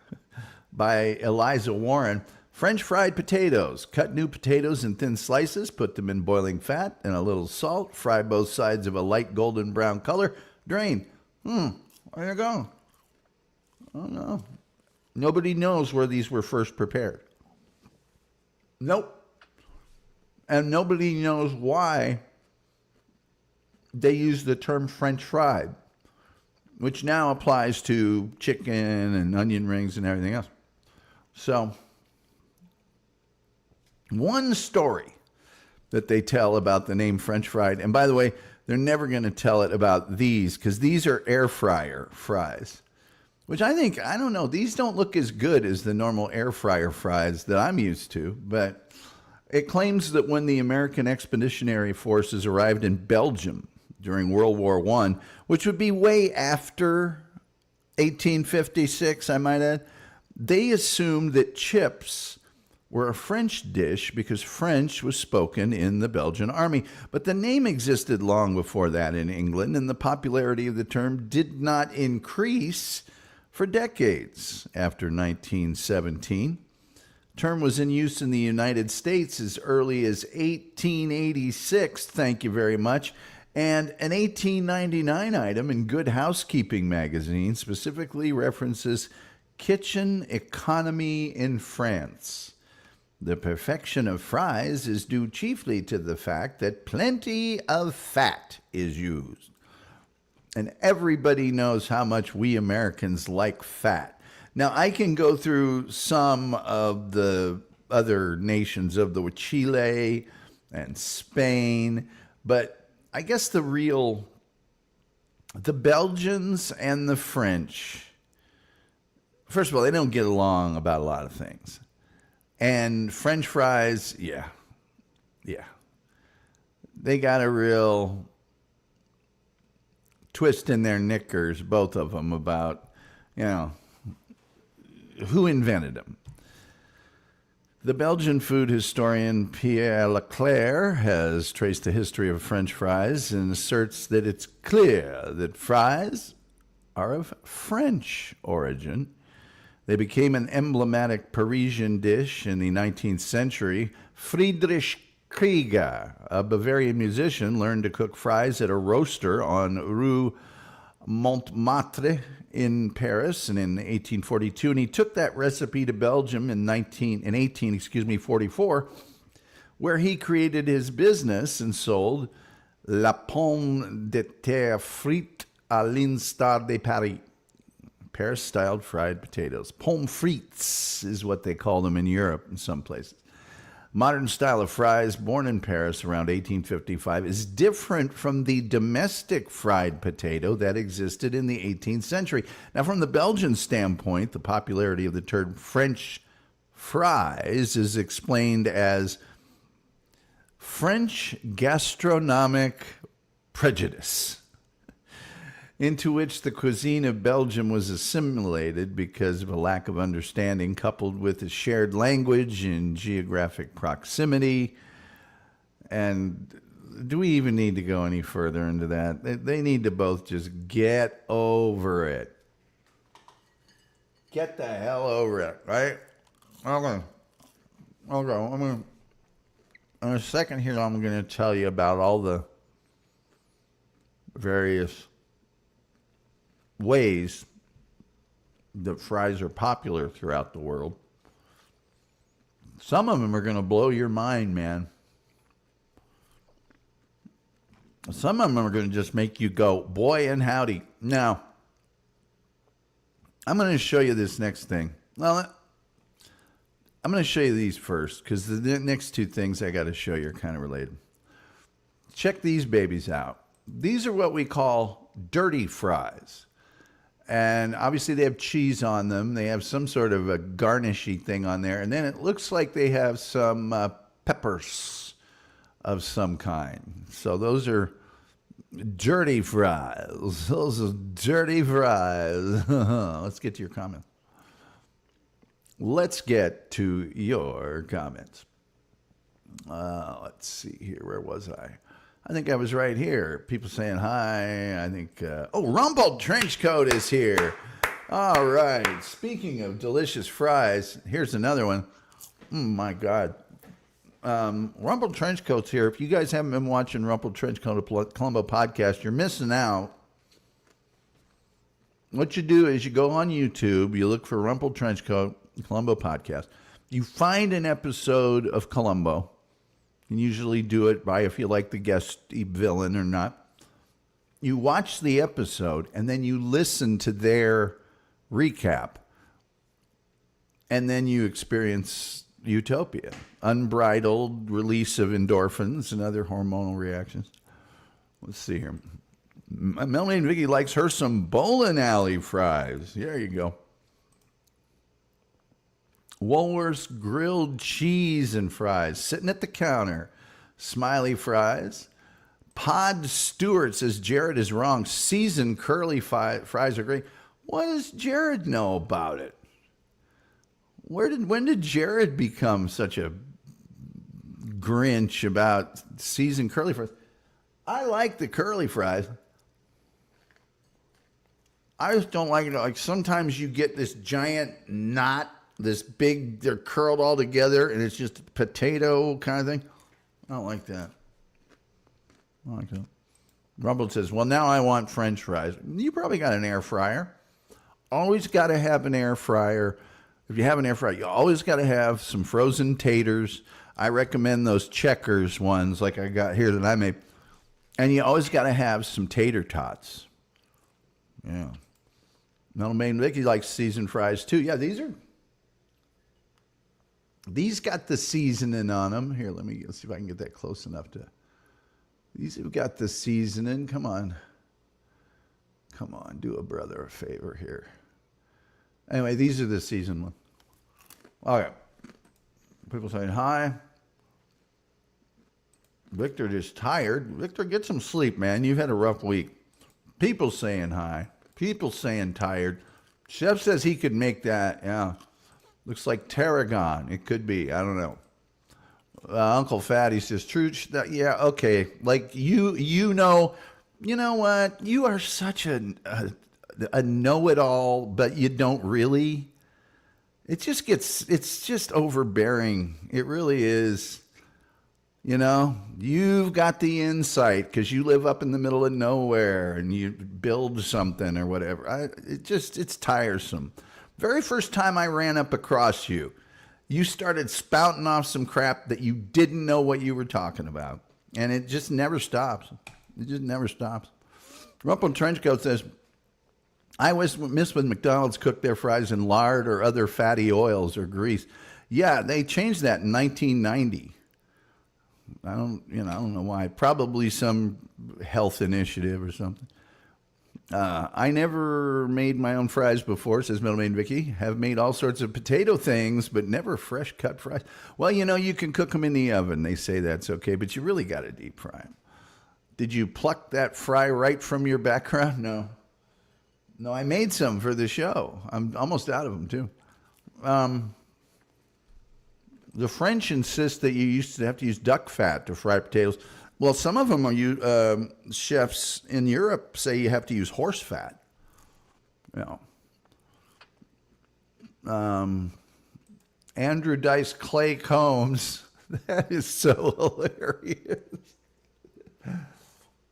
by Eliza Warren. French fried potatoes. Cut new potatoes in thin slices, put them in boiling fat and a little salt, fry both sides of a light golden brown color, drain. There you go. Oh no. Nobody knows where these were first prepared. Nope. And nobody knows why they use the term French fried, which now applies to chicken and onion rings and everything else. So, one story that they tell about the name French fried, and by the way, they're never going to tell it about these because these are air fryer fries. which I think, I don't know, these don't look as good as the normal air fryer fries that I'm used to, but it claims that when the American Expeditionary Forces arrived in Belgium during World War I, which would be way after 1856, I might add, they assumed that chips were a French dish because French was spoken in the Belgian army. But the name existed long before that in England, and the popularity of the term did not increase for decades after 1917. The term was in use in the United States as early as 1886, thank you very much, and an 1899 item in Good Housekeeping magazine specifically references kitchen economy in France. The perfection of fries is due chiefly to the fact that plenty of fat is used. And everybody knows how much we Americans like fat. Now, I can go through some of the other nations of the Chile and Spain, but I guess the Belgians and the French, first of all, they don't get along about a lot of things. And French fries, yeah. They got a real twist in their knickers, both of them, about, who invented them. The Belgian food historian Pierre Leclerc has traced the history of French fries and asserts that it's clear that fries are of French origin. They became an emblematic Parisian dish in the 19th century. Friedrich Krieger, a Bavarian musician, learned to cook fries at a roaster on Rue Montmartre in Paris and in 1842, and he took that recipe to Belgium in 1844, where he created his business and sold la pomme de terre frite à l'instar de Paris. Paris-styled fried potatoes. Pommes frites is what they call them in Europe in some places. Modern style of fries, born in Paris around 1855, is different from the domestic fried potato that existed in the 18th century. Now, from the Belgian standpoint, the popularity of the term French fries is explained as French gastronomic prejudice, into which the cuisine of Belgium was assimilated because of a lack of understanding, coupled with a shared language and geographic proximity. And do we even need to go any further into that? They need to both just get over it. Get the hell over it, right? Okay. In a second here, I'm going to tell you about all the various ways that fries are popular throughout the world. Some of them are going to blow your mind, man. Some of them are going to just make you go, boy and howdy. Now, I'm going to show you this next thing. Well, I'm going to show you these first because the next two things I got to show you are kind of related. Check these babies out. These are what we call dirty fries. And obviously they have cheese on them. They have some sort of a garnishy thing on there. And then it looks like they have some peppers of some kind. So those are dirty fries. Those are dirty fries. Let's get to your comments. Let's get to your comments. Let's see here. Where was I? I think I was right here. People saying hi. I think, Rumpled Trenchcoat is here. All right. Speaking of delicious fries, here's another one. My God. Rumpled Trenchcoat's here. If you guys haven't been watching Rumpled Trenchcoat Columbo podcast, you're missing out. What you do is you go on YouTube, you look for Rumpled Trenchcoat Columbo podcast. You find an episode of Columbo. You can usually do it by if you like the guest villain or not. You watch the episode and then you listen to their recap. And then you experience utopia, unbridled release of endorphins and other hormonal reactions. Let's see here. Melanie Vicky likes her some bowling alley fries. There you go. Woolworth's grilled cheese and fries, sitting at the counter. Smiley fries. Pod Stewart says Jared is wrong. Seasoned curly fries are great. What does Jared know about it? When did Jared become such a Grinch about seasoned curly fries? I like the curly fries. I just don't like it. Like sometimes you get this giant knot, this big, they're curled all together, and it's just a potato kind of thing. I don't like that. I like that. Rumble says, well, now I want French fries. You probably got an air fryer. Always got to have an air fryer. If you have an air fryer, you always got to have some frozen taters. I recommend those Checkers ones like I got here that I made. And you always got to have some tater tots. Yeah. Melmaine Vicky likes seasoned fries too. Yeah, these got the seasoning on them. Here, let's see if I can get that close enough to. These have got the seasoning. Come on. Come on, do a brother a favor here. Anyway, these are the seasoned ones. Okay. People saying hi. Victor is tired. Victor, get some sleep, man. You've had a rough week. People saying hi. People saying tired. Chef says he could make that. Yeah. Looks like tarragon. It could be. I don't know. Uncle Fatty says, true. Yeah, okay. Like, you know what? You are such a know-it-all, but you don't really. It's just overbearing. It really is. You've got the insight because you live up in the middle of nowhere and you build something or whatever. It's tiresome. Very first time I ran up across you, you started spouting off some crap that you didn't know what you were talking about. And it just never stops. It just never stops. Rumple Trenchcoat says, I always miss when McDonald's cooked their fries in lard or other fatty oils or grease. Yeah, they changed that in 1990. I don't know why. Probably some health initiative or something. I never made my own fries before, says Middlemain Vicky. Have made all sorts of potato things, but never fresh cut fries. Well, you can cook them in the oven. They say that's okay, but you really got to deep fry them. Did you pluck that fry right from your background? No. No, I made some for the show. I'm almost out of them, too. The French insist that you used to have to use duck fat to fry potatoes. Well, some of them chefs in Europe say you have to use horse fat. Andrew Dice Clay Combs. That is so hilarious.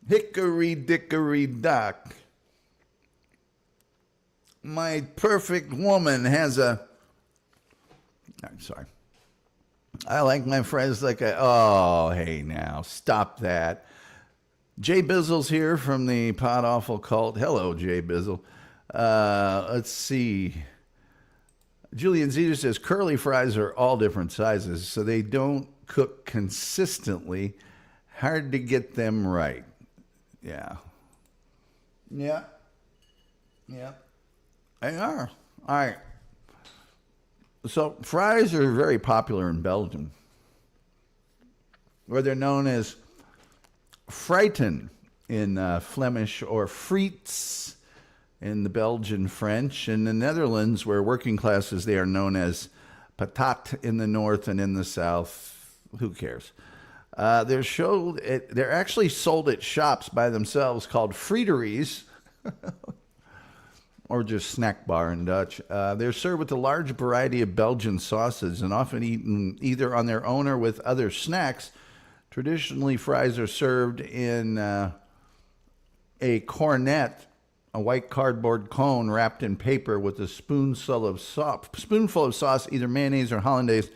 Hickory dickory dock. My perfect woman has a. I'm sorry. I like my friends like oh, hey now, stop that. Jay Bizzle's here from the Pod Awful Cult. Hello, Jay Bizzle. Let's see. Julian Zeter says curly fries are all different sizes, so they don't cook consistently. Hard to get them right. Yeah. Yeah. Yeah. They are. All right. So fries are very popular in Belgium, where they're known as frieten in Flemish or frites in the Belgian French. In the Netherlands, where working classes, they are known as patat in the north and in the south. Who cares? They're actually sold at shops by themselves called friteries. Or just snack bar in Dutch. They're served with a large variety of Belgian sauces and often eaten either on their own or with other snacks. Traditionally, fries are served in a cornet, a white cardboard cone wrapped in paper with a spoonful of sauce, either mayonnaise or hollandaise,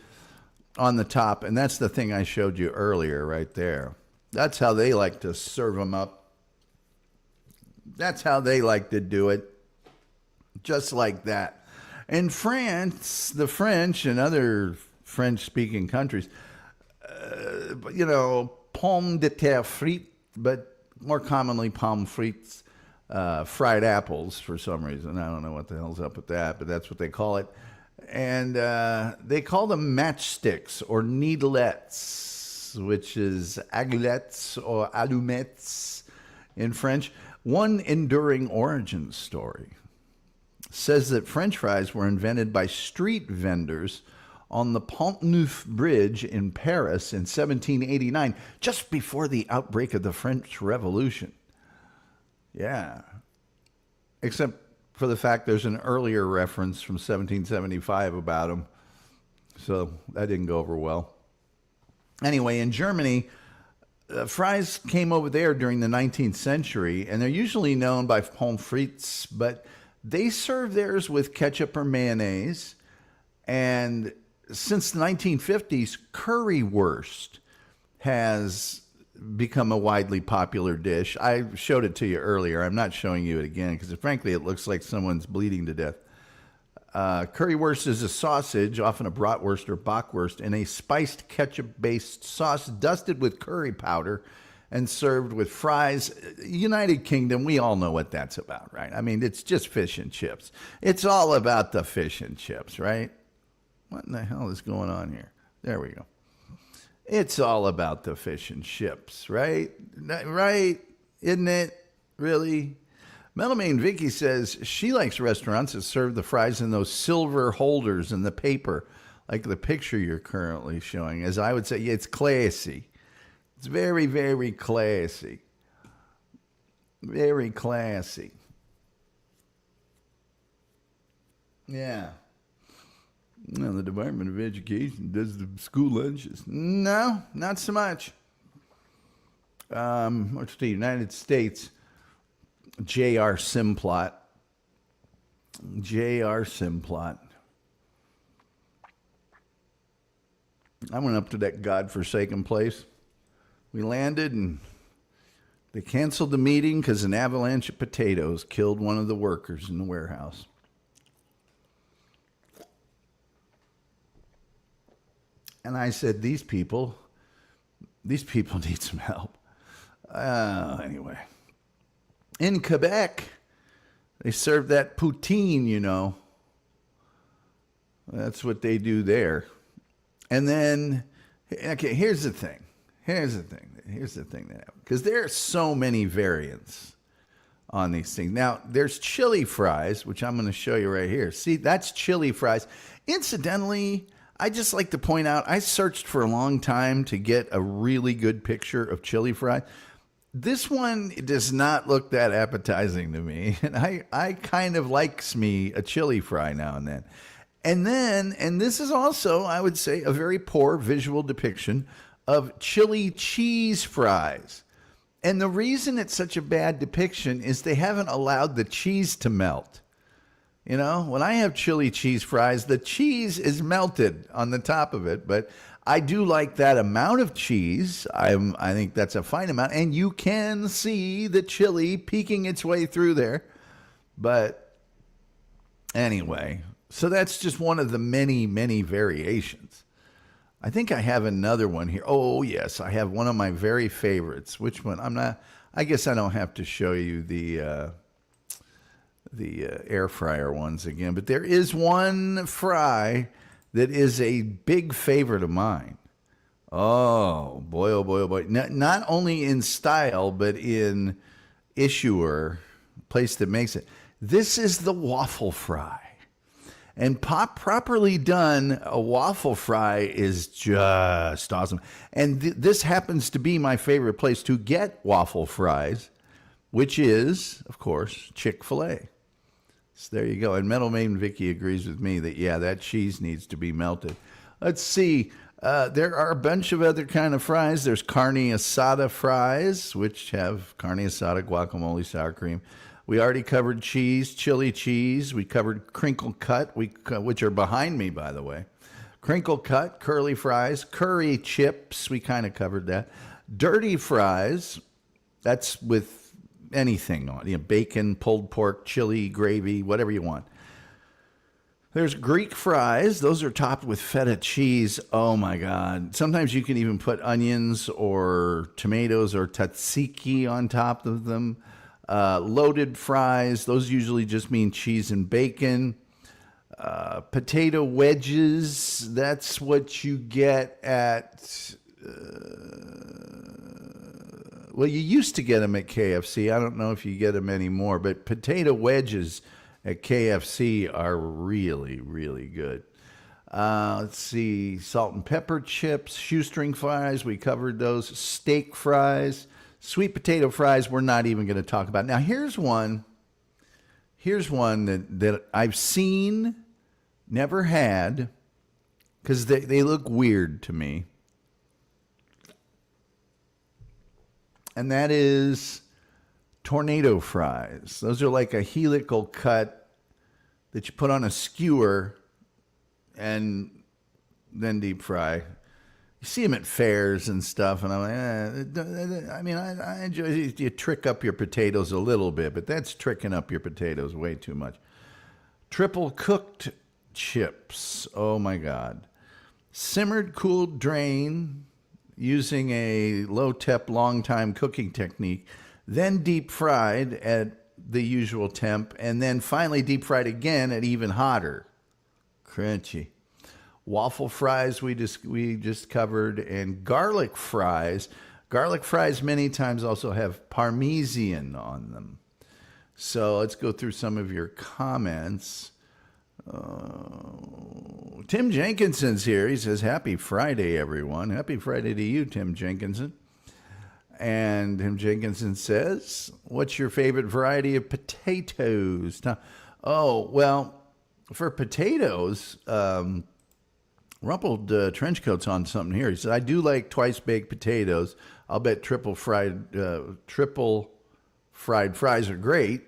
on the top. And that's the thing I showed you earlier right there. That's how they like to serve them up. That's how they like to do it. Just like that. In France, the French and other French-speaking countries, pomme de terre frite, but more commonly pommes frites, fried apples for some reason. I don't know what the hell's up with that, but that's what they call it. And they call them matchsticks or needlettes, which is aguillettes or allumettes in French. One enduring origin story says that French fries were invented by street vendors on the Pont Neuf Bridge in Paris in 1789, just before the outbreak of the French Revolution. Yeah. Except for the fact there's an earlier reference from 1775 about them. So that didn't go over well. Anyway, in Germany, fries came over there during the 19th century, and they're usually known by pommes frites, but they serve theirs with ketchup or mayonnaise. And since the 1950s, currywurst has become a widely popular dish. I showed it to you earlier. I'm not showing you it again because, frankly, it looks like someone's bleeding to death. Currywurst is a sausage, often a bratwurst or bockwurst, in a spiced ketchup-based sauce dusted with curry powder and served with fries. United Kingdom, we all know what that's about, right? I mean, it's just fish and chips. It's all about the fish and chips, right? What in the hell is going on here? There we go. It's all about the fish and chips, right? Right? Isn't it? Really? Melamain Vicky says she likes restaurants that serve the fries in those silver holders in the paper, like the picture you're currently showing. As I would say, it's classy. It's very, very classy. Very classy. Yeah. Well, the Department of Education does the school lunches. No, not so much. What's the United States? J.R. Simplot. J.R. Simplot. I went up to that godforsaken place. We landed and they canceled the meeting because an avalanche of potatoes killed one of the workers in the warehouse. And I said, these people need some help. Anyway. In Quebec, they serve that poutine, you know. That's what they do there. And then, okay, here's the thing that happens. Because there are so many variants on these things. Now, there's chili fries, which I'm going to show you right here. See, that's chili fries. Incidentally, I just like to point out, I searched for a long time to get a really good picture of chili fries. This one does not look that appetizing to me. And I kind of likes me a chili fry now and then. And this is also, I would say, a very poor visual depiction of chili cheese fries. And the reason it's such a bad depiction is they haven't allowed the cheese to melt. You know, when I have chili cheese fries, the cheese is melted on the top of it, but I do like that amount of cheese. I think that's a fine amount, and you can see the chili peeking its way through there. But anyway, so that's just one of the many, many variations. I think I have another one here. Oh, yes, I have one of my very favorites. Which one? I guess I don't have to show you the air fryer ones again, but there is one fry that is a big favorite of mine. Oh boy, oh boy, oh boy. Not only in style, but in issuer, place that makes it. This is the waffle fry. And properly done, a waffle fry is just awesome. And this happens to be my favorite place to get waffle fries, which is, of course, Chick-fil-A. So there you go. And Metal Maiden Vicky agrees with me that, yeah, that cheese needs to be melted. Let's see. There are a bunch of other kind of fries. There's carne asada fries, which have carne asada, guacamole, sour cream. We already covered cheese, chili cheese. We covered crinkle cut, which are behind me, by the way. Crinkle cut, curly fries, curry chips. We kind of covered that. Dirty fries. That's with anything on, bacon, pulled pork, chili, gravy, whatever you want. There's Greek fries. Those are topped with feta cheese. Oh my God. Sometimes you can even put onions or tomatoes or tzatziki on top of them. Loaded fries. Those usually just mean cheese and bacon. Potato wedges. That's what you get at... well, you used to get them at KFC. I don't know if you get them anymore, but potato wedges at KFC are really, really good. Let's see, salt and pepper chips, shoestring fries, we covered those. Steak fries, sweet potato fries, we're not even going to talk about. Now, here's one that I've seen, never had, because they look weird to me. And that is tornado fries. Those are like a helical cut that you put on a skewer and then deep fry. You see them at fairs and stuff, and I'm like, I enjoy it. You trick up your potatoes a little bit, but that's tricking up your potatoes way too much. Triple cooked chips. Oh my God. Simmered, cooled, drain using a low-temp, long-time cooking technique, then deep fried at the usual temp, and then finally deep fried again at even hotter. Crunchy. Waffle fries we just covered, and garlic fries. Garlic fries many times also have Parmesan on them. So let's go through some of your comments. Tim Jenkinson's here. He says, happy Friday, everyone. Happy Friday to you, Tim Jenkinson. And Tim Jenkinson says, what's your favorite variety of potatoes? Oh, well, for potatoes, Rumpled Trenchcoat's on something here. He said, I do like twice-baked potatoes. I'll bet triple fried fries are great.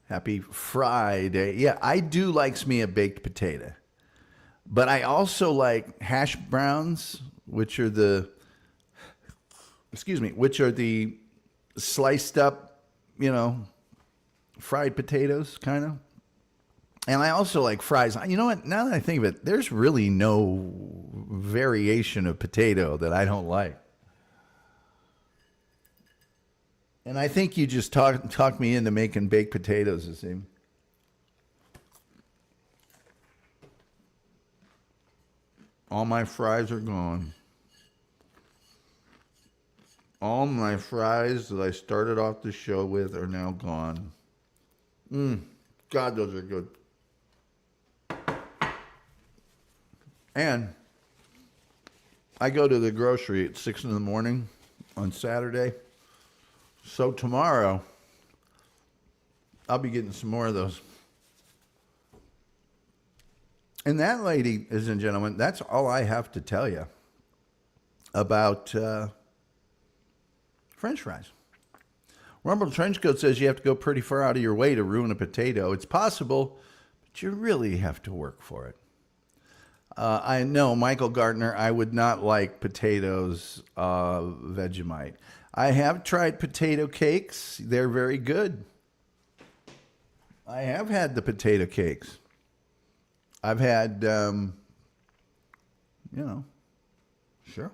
Happy Friday. Yeah, I do like me a baked potato. But I also like hash browns, which are the sliced up, fried potatoes, kind of. And I also like fries. You know what? Now that I think of it, there's really no variation of potato that I don't like. And I think you just talked me into making baked potatoes, it seems. All my fries are gone. All my fries that I started off the show with are now gone. God, those are good. And I go to the grocery at 6 in the morning on Saturday. So tomorrow, I'll be getting some more of those. And that, ladies and gentlemen, that's all I have to tell you about French fries. Rumble Trenchcoat says you have to go pretty far out of your way to ruin a potato. It's possible, but you really have to work for it. I know, Michael Gardner, I would not like potatoes Vegemite. I have tried potato cakes. They're very good. I have had the potato cakes. I've had, sure.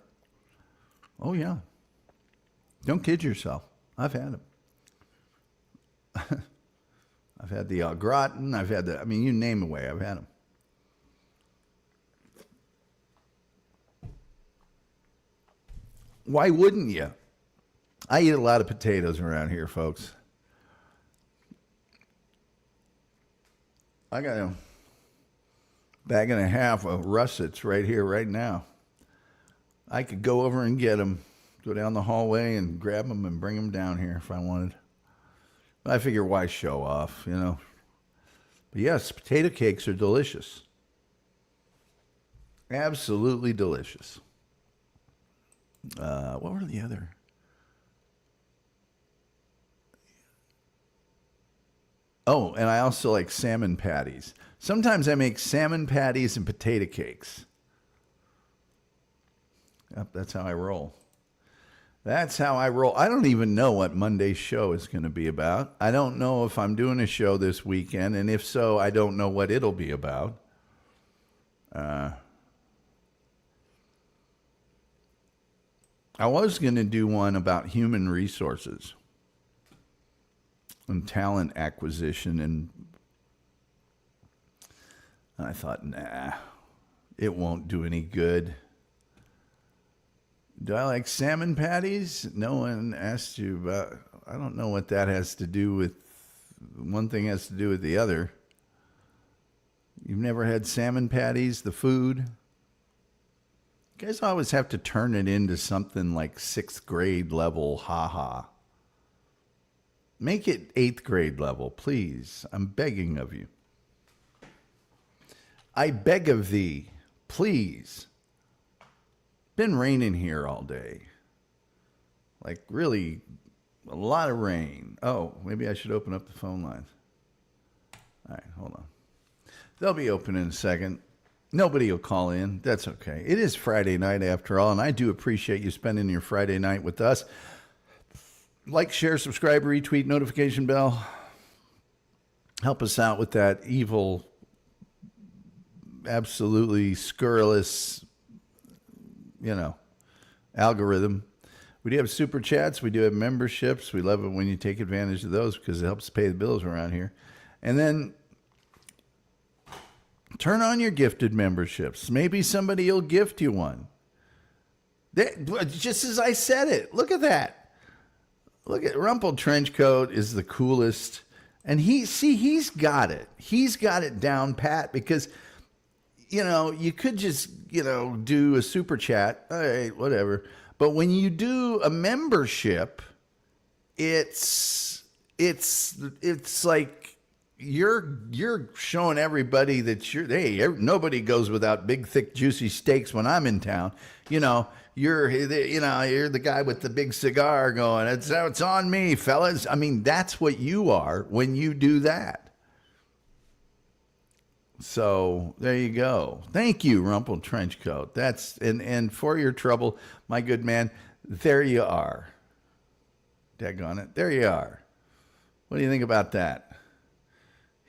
Oh, yeah. Don't kid yourself. I've had them. I've had the au gratin. I've had you name away. I've had them. Why wouldn't you? I eat a lot of potatoes around here, folks. I got a bag and a half of russets right here, right now. I could go over and get them, go down the hallway and grab them and bring them down here if I wanted. But I figure, why show off, But yes, potato cakes are delicious. Absolutely delicious. What were the other? Oh, and I also like salmon patties. Sometimes I make salmon patties and potato cakes. Yep, that's how I roll. That's how I roll. I don't even know what Monday's show is going to be about. I don't know if I'm doing a show this weekend, and if so, I don't know what it'll be about. I was going to do one about human resources and talent acquisition, and I thought, nah, it won't do any good. Do I like salmon patties? No one asked you about. I don't know what that has to do with. One thing has to do with the other. You've never had salmon patties, the food? You guys always have to turn it into something like 6th grade level, haha. Make it 8th grade level, please. I'm begging of you. I beg of thee, please. Been raining here all day. Like really a lot of rain. Oh, maybe I should open up the phone lines. All right, hold on. They'll be open in a second. Nobody will call in. That's okay. It is Friday night after all, and I do appreciate you spending your Friday night with us. Like, share, subscribe, retweet, notification bell. Help us out with that evil, absolutely scurrilous, algorithm. We do have super chats. We do have memberships. We love it when you take advantage of those because it helps pay the bills around here. And then turn on your gifted memberships. Maybe somebody will gift you one. Just as I said it. Look at that. Look at Rumpled Trenchcoat is the coolest. And he's got it. He's got it down pat because, you could just, do a super chat. All right, whatever. But when you do a membership, it's like you're showing everybody that nobody goes without big, thick, juicy steaks when I'm in town. You're the guy with the big cigar going, it's on me, fellas. I mean, that's what you are when you do that. So there you go. Thank you, Rumpled Trenchcoat. And for your trouble, my good man, there you are. Daggone it. There you are. What do you think about that?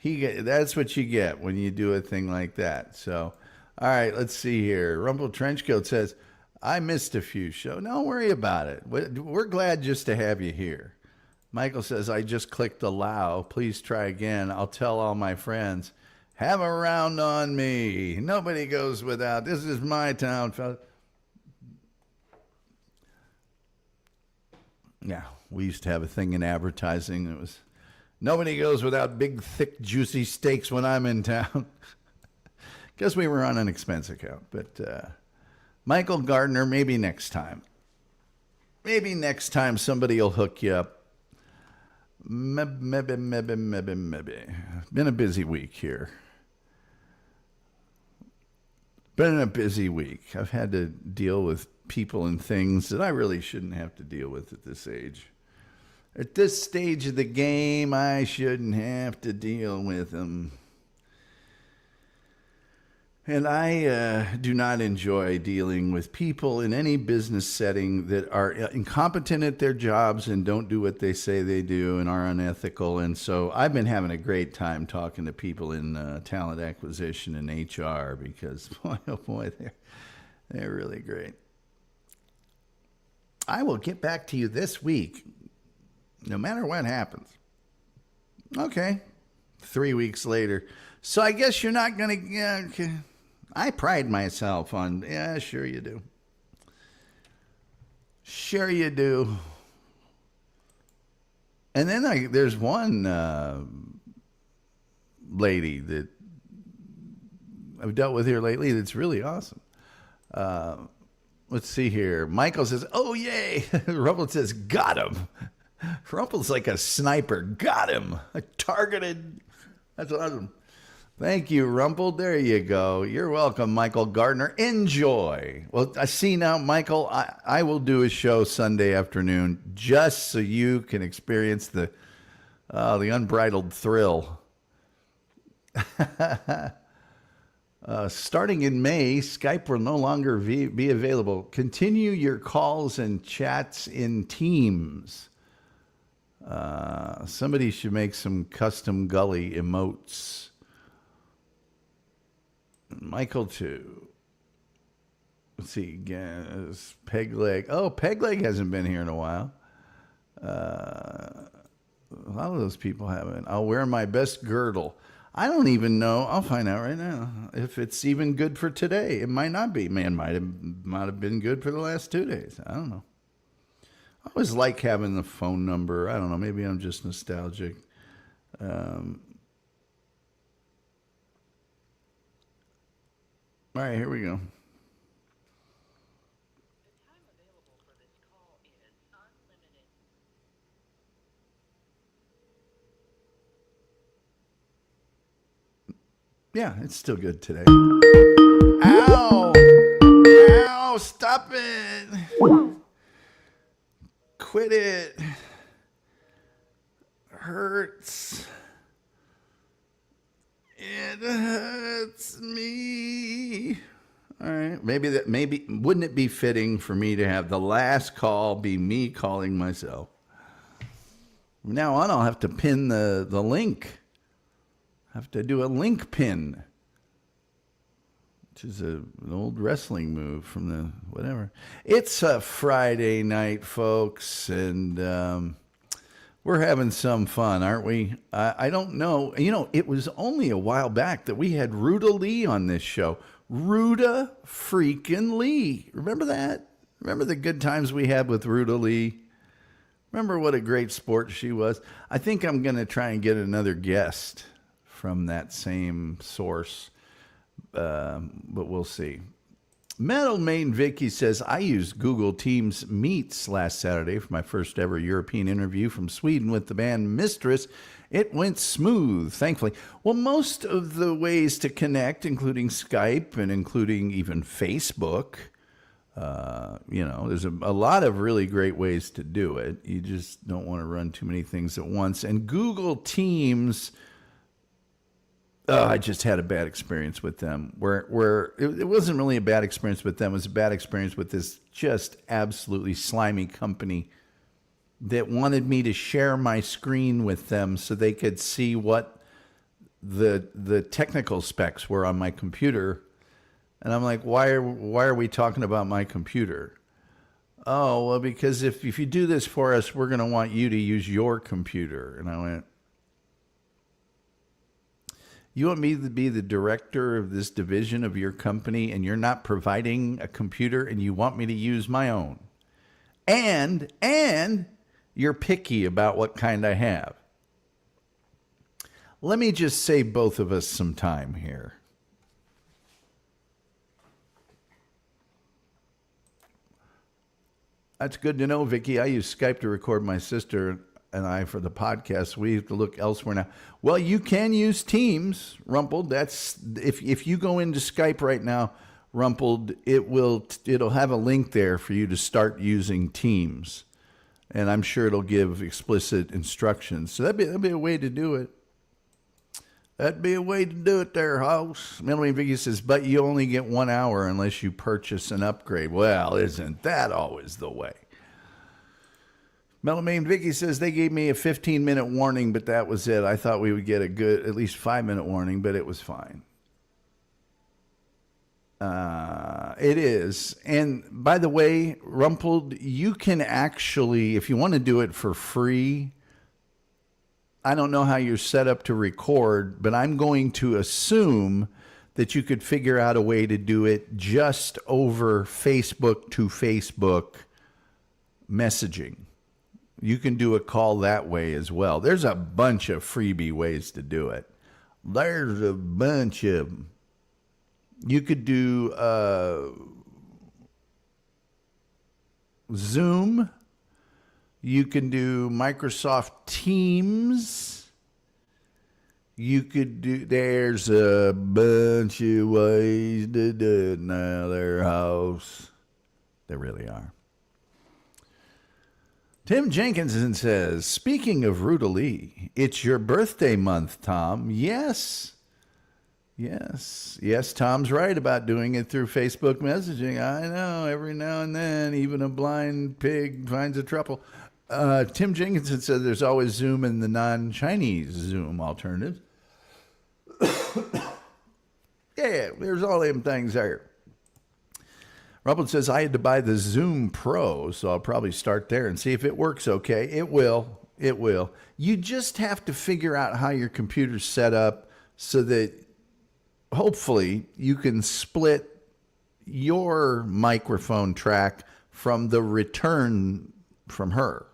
That's what you get when you do a thing like that. So, all right, let's see here. Rumpled Trenchcoat says, I missed a few shows. Don't worry about it. We're glad just to have you here. Michael says, I just clicked allow. Please try again. I'll tell all my friends. Have a round on me. Nobody goes without. This is my town, fellas. Yeah, we used to have a thing in advertising. It was, nobody goes without big, thick, juicy steaks when I'm in town. Guess we were on an expense account. But Michael Gardner, maybe next time. Maybe next time somebody will hook you up. Maybe. Been a busy week here. Been a busy week. I've had to deal with people and things that I really shouldn't have to deal with at this age. At this stage of the game, I shouldn't have to deal with them. And I do not enjoy dealing with people in any business setting that are incompetent at their jobs and don't do what they say they do and are unethical. And so I've been having a great time talking to people in talent acquisition and HR because, boy, oh boy, they're really great. I will get back to you this week, no matter what happens. Okay, 3 weeks later. So I guess you're not going to... Okay. I pride myself on, yeah, sure you do. Sure you do. And then there's one lady that I've dealt with here lately that's really awesome. Let's see here. Michael says, oh, yay. Rumple says, got him. Rumple's like a sniper. Got him. I targeted. That's awesome. Thank you, Rumple. There you go. You're welcome, Michael Gardner. Enjoy. Well, I see now, Michael, I will do a show Sunday afternoon just so you can experience the unbridled thrill. Starting in May, Skype will no longer be available. Continue your calls and chats in Teams. Somebody should make some custom Gulley emotes. Michael 2. Let's see, guess Peg Leg. Oh, Peg Leg hasn't been here in a while. A lot of those people haven't. I'll wear my best girdle. I don't even know. I'll find out right now if it's even good for today. It might not be. Man, might have been good for the last 2 days. I don't know. I always like having the phone number. I don't know. Maybe I'm just nostalgic. All right, here we go. Yeah, it's still good today. Ow! Ow! Stop it! Quit it. Hurts. It hurts me. All right. Maybe wouldn't it be fitting for me to have the last call be me calling myself? From now on, I'll have to pin the link. Have to do a link pin, which is an old wrestling move from the whatever. It's a Friday night, folks, and we're having some fun, aren't we? I don't know. You know, it was only a while back that we had Ruta Lee on this show. Ruta freaking Lee. Remember that? Remember the good times we had with Ruta Lee? Remember what a great sport she was? I think I'm going to try and get another guest from that same source, but we'll see. Metal Main Vicky says, I used Google Teams Meets last Saturday for my first ever European interview from Sweden with the band Mistress. It went smooth, thankfully. Well, most of the ways to connect, including Skype and including even Facebook, there's a lot of really great ways to do it. You just don't want to run too many things at once. And Google Teams, I just had a bad experience with them where it wasn't really a bad experience with them. It was a bad experience with this just absolutely slimy company that wanted me to share my screen with them so they could see what the technical specs were on my computer. And I'm like, why are we talking about my computer? Oh, well, because if you do this for us, we're going to want you to use your computer. And I went, you want me to be the director of this division of your company and you're not providing a computer and you want me to use my own. And you're picky about what kind I have. Let me just save both of us some time here. That's good to know, Vicky. I use Skype to record my sister and I for the podcast. We have to look elsewhere now. Well, you can use Teams, Rumpled. That's if you go into Skype right now, Rumpled, it'll have a link there for you to start using Teams, and I'm sure it'll give explicit instructions. So that'd be a way to do it. That'd be a way to do it there, house. Melanie Vicky says, but you only get 1 hour unless you purchase an upgrade. Well, isn't that always the way? Melanie Vicky says, they gave me a 15-minute warning, but that was it. I thought we would get a good, at least 5-minute warning, but it was fine. It is. And by the way, Rumpled, you can actually, if you want to do it for free, I don't know how you're set up to record, but I'm going to assume that you could figure out a way to do it just over Facebook to Facebook messaging. You can do a call that way as well. There's a bunch of freebie ways to do it. There's a bunch of them. You could do Zoom. You can do Microsoft Teams. You could do, there's a bunch of ways to do it now, their house. There really are. Tim Jenkinson says, speaking of Ruta Lee, it's your birthday month, Tom. Yes. Yes, Tom's right about doing it through Facebook messaging. I know, every now and then, even a blind pig finds a trouble. Tim Jenkinson says there's always Zoom and the non-Chinese Zoom alternatives. Yeah, there's all them things there. Rumble says, I had to buy the Zoom Pro, so I'll probably start there and see if it works okay. It will. It will. You just have to figure out how your computer's set up so that hopefully you can split your microphone track from the return from her,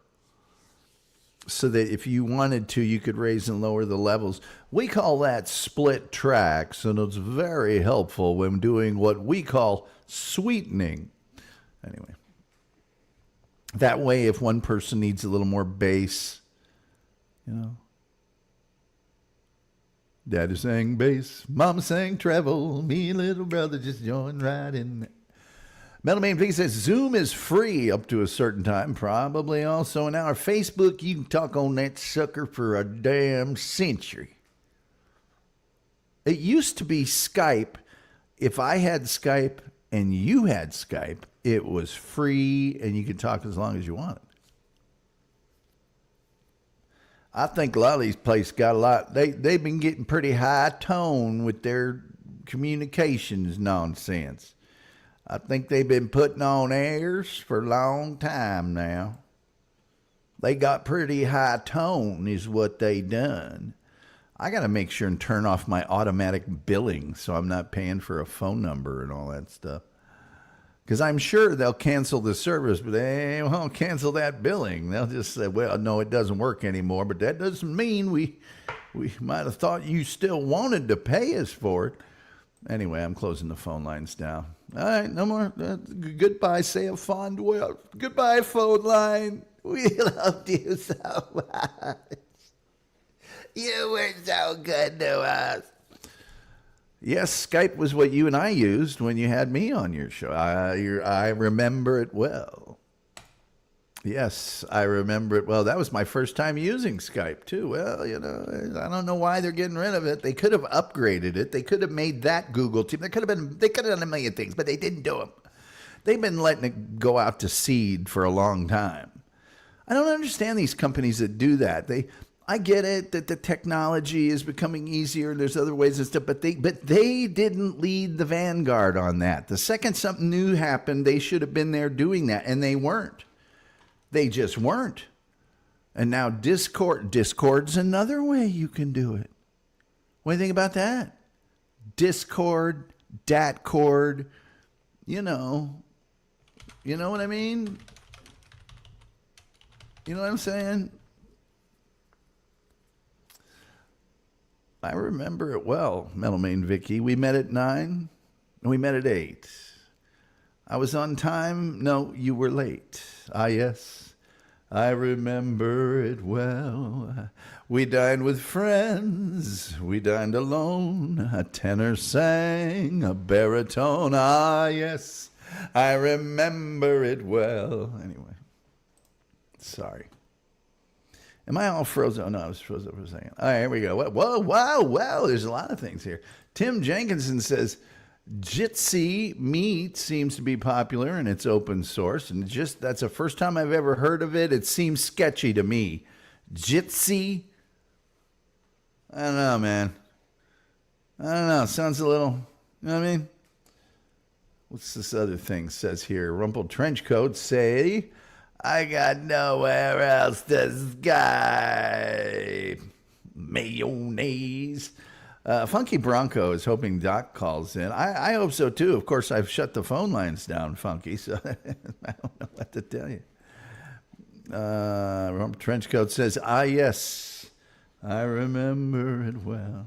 so that if you wanted to, you could raise and lower the levels. We call that split tracks, and it's very helpful when doing what we call sweetening. Anyway, that way, if one person needs a little more bass, Daddy sang bass, Mama sang treble, me little brother just joined right in there. Metal Man Pig says, Zoom is free up to a certain time, probably also an hour. Facebook, you can talk on that sucker for a damn century. It used to be Skype. If I had Skype and you had Skype, it was free and you could talk as long as you wanted. I think a lot of these places got a lot, they've been getting pretty high tone with their communications nonsense. I think they've been putting on airs for a long time now. They got pretty high tone is what they done. I got to make sure and turn off my automatic billing so I'm not paying for a phone number and all that stuff. Because I'm sure they'll cancel the service, but they won't cancel that billing. They'll just say, well, no, it doesn't work anymore. But that doesn't mean we might have thought you still wanted to pay us for it. Anyway, I'm closing the phone lines now. All right, no more. Goodbye, say a fond well. Goodbye, phone line. We loved you so much. You were so good to us. Yes, Skype was what you and I used when you had me on your show. I remember it well. Yes, I remember it well. That was my first time using Skype, too. Well, I don't know why they're getting rid of it. They could have upgraded it. They could have made that Google team. They could have done a million things, but they didn't do them. They've been letting it go out to seed for a long time. I don't understand these companies that do that. I get it that the technology is becoming easier and there's other ways and stuff, but they didn't lead the vanguard on that. The second something new happened, they should have been there doing that, and they weren't. They just weren't. And now Discord's another way you can do it. What do you think about that? Discord, Datcord, you know what I mean? You know what I'm saying? I remember it well, Metal Main Vicky. We met at 9, and we met at 8. I was on time. No, you were late. Ah, yes, I remember it well. We dined with friends. We dined alone. A tenor sang, a baritone. Ah, yes, I remember it well. Anyway, sorry. Am I all frozen? Oh, no, I was frozen for a second. All right, here we go. Whoa, wow. There's a lot of things here. Tim Jenkinson says, Jitsi Meat seems to be popular and it's open source. And that's the first time I've ever heard of it. It seems sketchy to me. Jitsi? I don't know, man. I don't know. Sounds a little, you know what I mean? What's this other thing says here? Rumpled Trenchcoats say, I got nowhere else to Skype. Mayonnaise. Funky Bronco is hoping Doc calls in. I hope so, too. Of course, I've shut the phone lines down, Funky, so I don't know what to tell you. Trenchcoat says, yes, I remember it well.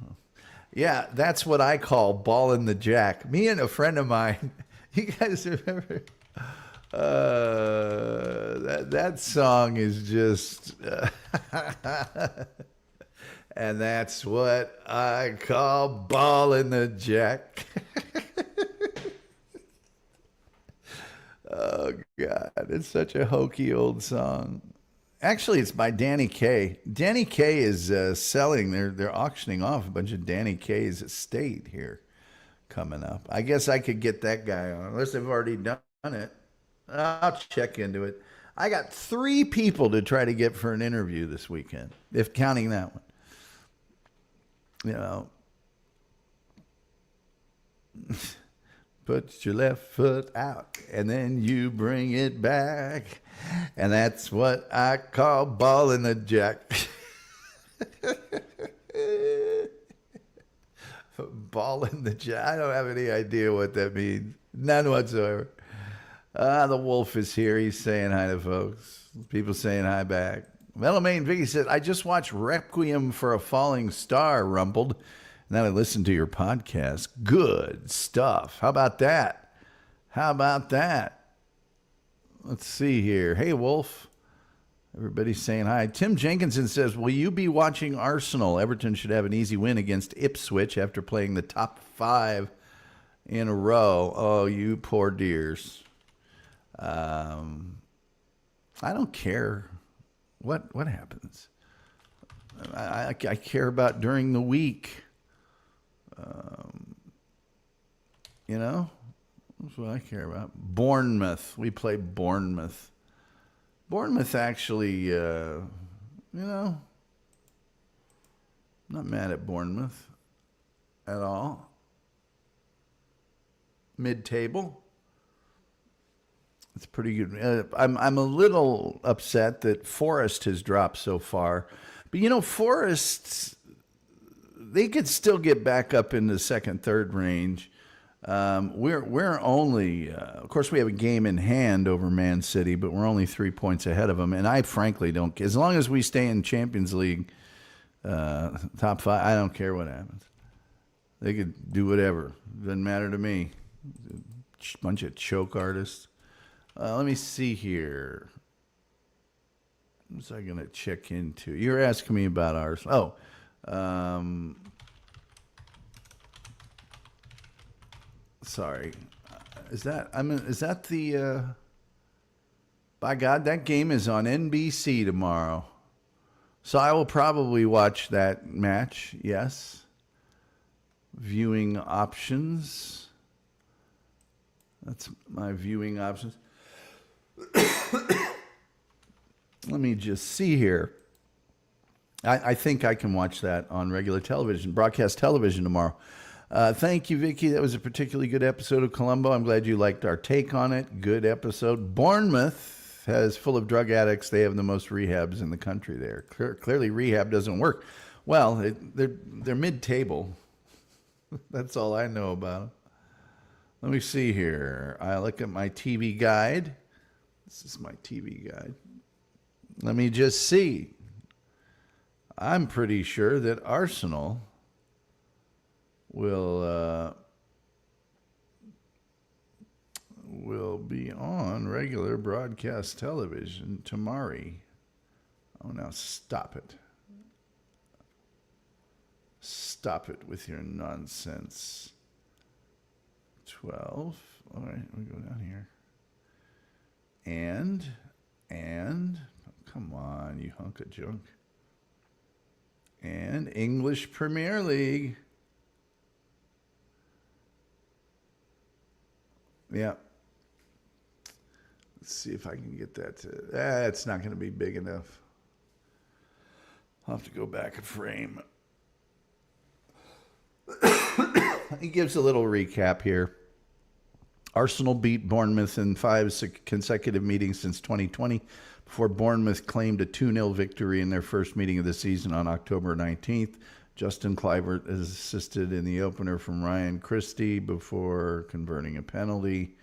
Yeah, that's what I call balling the jack. Me and a friend of mine, you guys remember? That song is just... And that's what I call balling the jack. Oh, God. It's such a hokey old song. Actually, it's by Danny Kaye. Danny Kaye is selling. They're auctioning off a bunch of Danny Kaye's estate here coming up. I guess I could get that guy on, unless they've already done it. I'll check into it. I got 3 people to try to get for an interview this weekend, if counting that one. Put your left foot out, and then you bring it back. And that's what I call balling the jack. Balling the jack. I don't have any idea what that means. None whatsoever. The wolf is here. He's saying hi to folks. People saying hi back. Metal Main Vicky said, I just watched Requiem for a Falling Star, Rumpled. And then I listened to your podcast. Good stuff. How about that? How about that? Let's see here. Hey, Wolf. Everybody's saying hi. Tim Jenkinson says, will you be watching Arsenal? Everton should have an easy win against Ipswich after playing the top 5 in a row. Oh, you poor dears. I don't care what happens. I care about during the week. You know, that's what I care about. Bournemouth. We play Bournemouth. Bournemouth actually, you know, not mad at Bournemouth at all. Mid-table. It's pretty good. I'm a little upset that Forest has dropped so far. But, you know, Forest, they could still get back up in the second, third range. We're only, of course, we have a game in hand over Man City, but we're only 3 points ahead of them. And I frankly don't care. As long as we stay in Champions League top 5, I don't care what happens. They could do whatever. Doesn't matter to me. A bunch of choke artists. Let me see here. What was I going to check into? You're asking me about ours. Oh, sorry. Is that the? By God, that game is on NBC tomorrow, so I will probably watch that match. Yes. Viewing options. That's my viewing options. Let me just see here. I think I can watch that on regular television, broadcast television tomorrow. Thank you, Vicky. That was a particularly good episode of Columbo. I'm glad you liked our take on it. Good episode. Bournemouth is full of drug addicts. They have the most rehabs in the country there. Clearly, rehab doesn't work. Well, they're mid-table. That's all I know about them. Let me see here. I look at my TV guide. This is my TV guide. Let me just see. I'm pretty sure that Arsenal will be on regular broadcast television tomorrow. Oh, now stop it. Stop it with your nonsense. 12. All right, we go down here. And, come on, you hunk of junk. And English Premier League. Yeah. Let's see if I can get that to... it's not going to be big enough. I'll have to go back a frame. He gives a little recap here. Arsenal beat Bournemouth in 5 consecutive meetings since 2020 before Bournemouth claimed a 2-0 victory in their first meeting of the season on October 19th. Justin Kluivert has assisted in the opener from Ryan Christie before converting a penalty.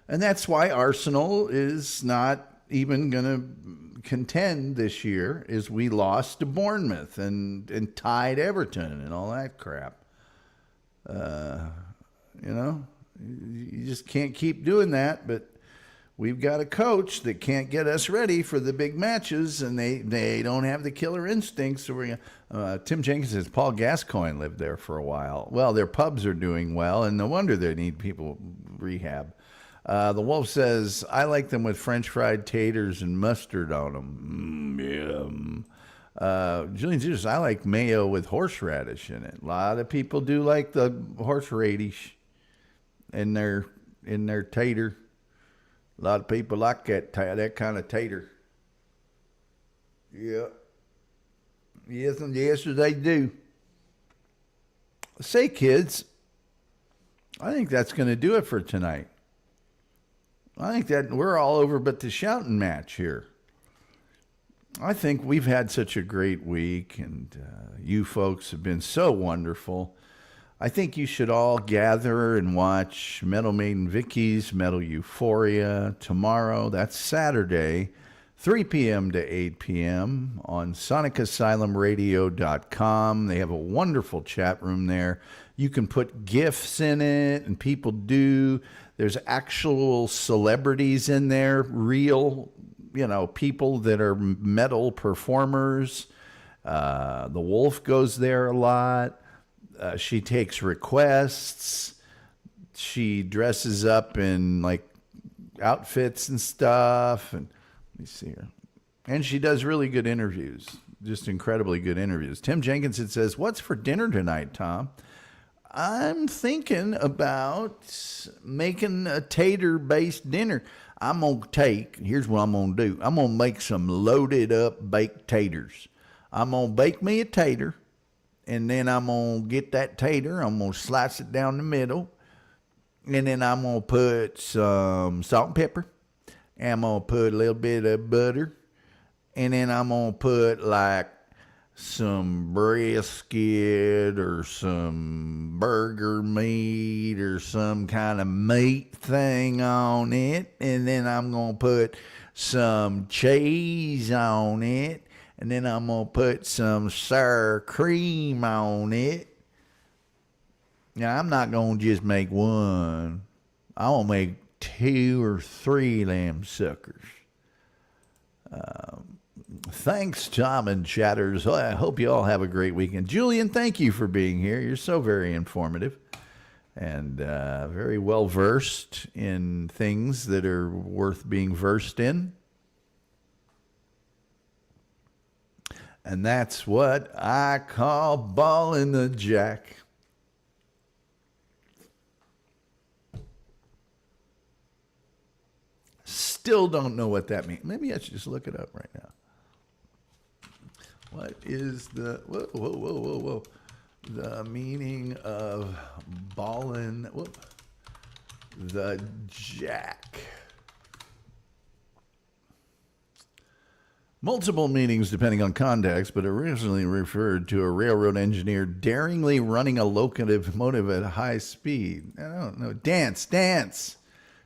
And that's why Arsenal is not even going to contend this year, is we lost to Bournemouth and tied Everton and all that crap. You know, you just can't keep doing that, but we've got a coach that can't get us ready for the big matches, and they don't have the killer instincts. So we're Tim Jenkins says Paul Gascoigne lived there for a while. Well, their pubs are doing well, and no wonder they need people rehab. The Wolf says, I like them with French fried taters and mustard on them. Julian Jesus, I like mayo with horseradish in it. A lot of people do like the horseradish in their tater. A lot of people like that kind of tater. Yeah. Yes, they do. Say, kids, I think that's going to do it for tonight. I think that we're all over but the shouting match here. I think we've had such a great week, and you folks have been so wonderful. I think you should all gather and watch Metal Maiden Vicky's Metal Euphoria tomorrow. That's Saturday, 3 p.m. to 8 p.m. on sonicasylumradio.com. They have a wonderful chat room there. You can put GIFs in it, and people do. There's actual celebrities in there, real, people that are metal performers. The Wolf goes there a lot. She takes requests. She dresses up in like outfits and stuff. And let me see her. And she does really good interviews, just incredibly good interviews. Tim Jenkinson says, "What's for dinner tonight, Tom?" I'm thinking about making a tater-based dinner. Here's what I'm going to do. I'm going to make some loaded up baked taters. I'm going to bake me a tater, and then I'm going to get that tater. I'm going to slice it down the middle, and then I'm going to put some salt and pepper, and I'm going to put a little bit of butter, and then I'm going to put like some brisket or some burger meat or some kind of meat thing on it. And then I'm going to put some cheese on it. And then I'm going to put some sour cream on it. Now, I'm not going to just make one. I'll make 2 or 3 lamb suckers. Thanks, Tom and Chatters. I hope you all have a great weekend. Julian, thank you for being here. You're so very informative and very well versed in things that are worth being versed in. And that's what I call ballin' the jack. Still don't know what that means. Maybe I should just look it up right now. What is the the meaning of ballin' the jack? Multiple meanings depending on context, but originally referred to a railroad engineer daringly running a locomotive at high speed. I don't know. Dance.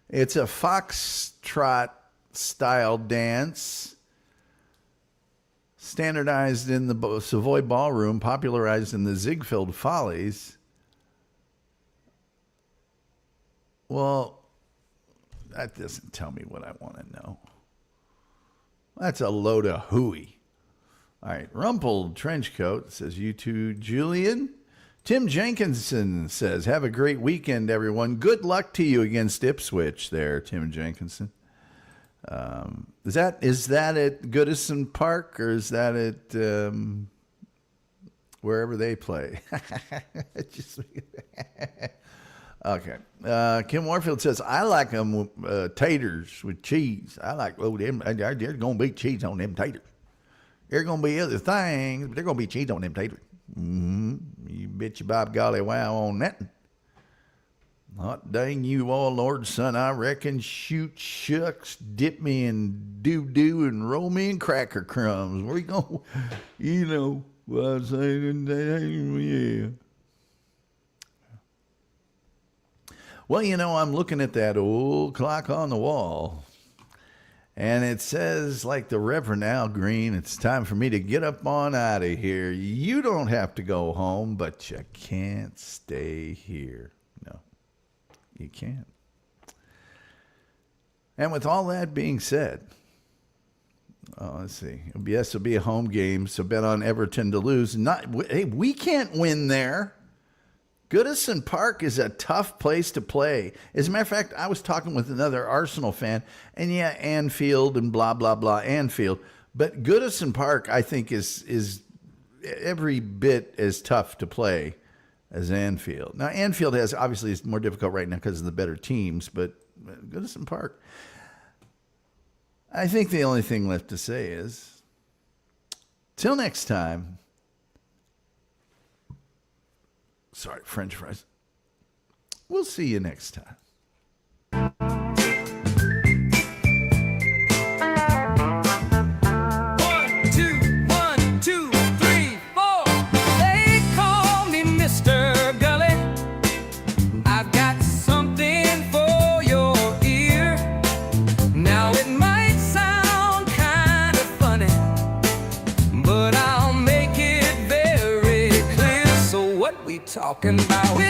It's a foxtrot style dance. Standardized in the Savoy Ballroom, popularized in the Ziegfeld Follies. Well, that doesn't tell me what I want to know. That's a load of hooey. All right, Rumpled Trenchcoat says, "You too, Julian." Tim Jenkinson says, "Have a great weekend, everyone. Good luck to you against Ipswich there, Tim Jenkinson." Is that at Goodison Park, or is that at wherever they play? Okay. Kim Warfield says, "I like them taters with cheese. I like them. There's gonna be cheese on them taters. There's gonna be other things, but there's gonna be cheese on them taters. You bet your Bob golly wow on that. Hot dang you all, Lord, son, I reckon, shoot, shucks, dip me in doo-doo and roll me in cracker crumbs. Where you going? What I'm saying, yeah." Well, I'm looking at that old clock on the wall, and it says, like the Reverend Al Green, it's time for me to get up on out of here. You don't have to go home, but you can't stay here. No. You can't. And with all that being said, let's see. Yes, it'll be a home game, so bet on Everton to lose. Hey, we can't win there. Goodison Park is a tough place to play. As a matter of fact, I was talking with another Arsenal fan, and yeah, Anfield and blah, blah, blah, Anfield. But Goodison Park, I think, is every bit as tough to play as Anfield. Now, Anfield obviously is more difficult right now because of the better teams, but Goodison Park. I think the only thing left to say is, till next time. Sorry, French fries. We'll see you next time. One, two, three, four. They call me Mr. Gulley. I've got something for your ear. Now it might sound kind of funny, but I'll make it very clear. So what we talking about?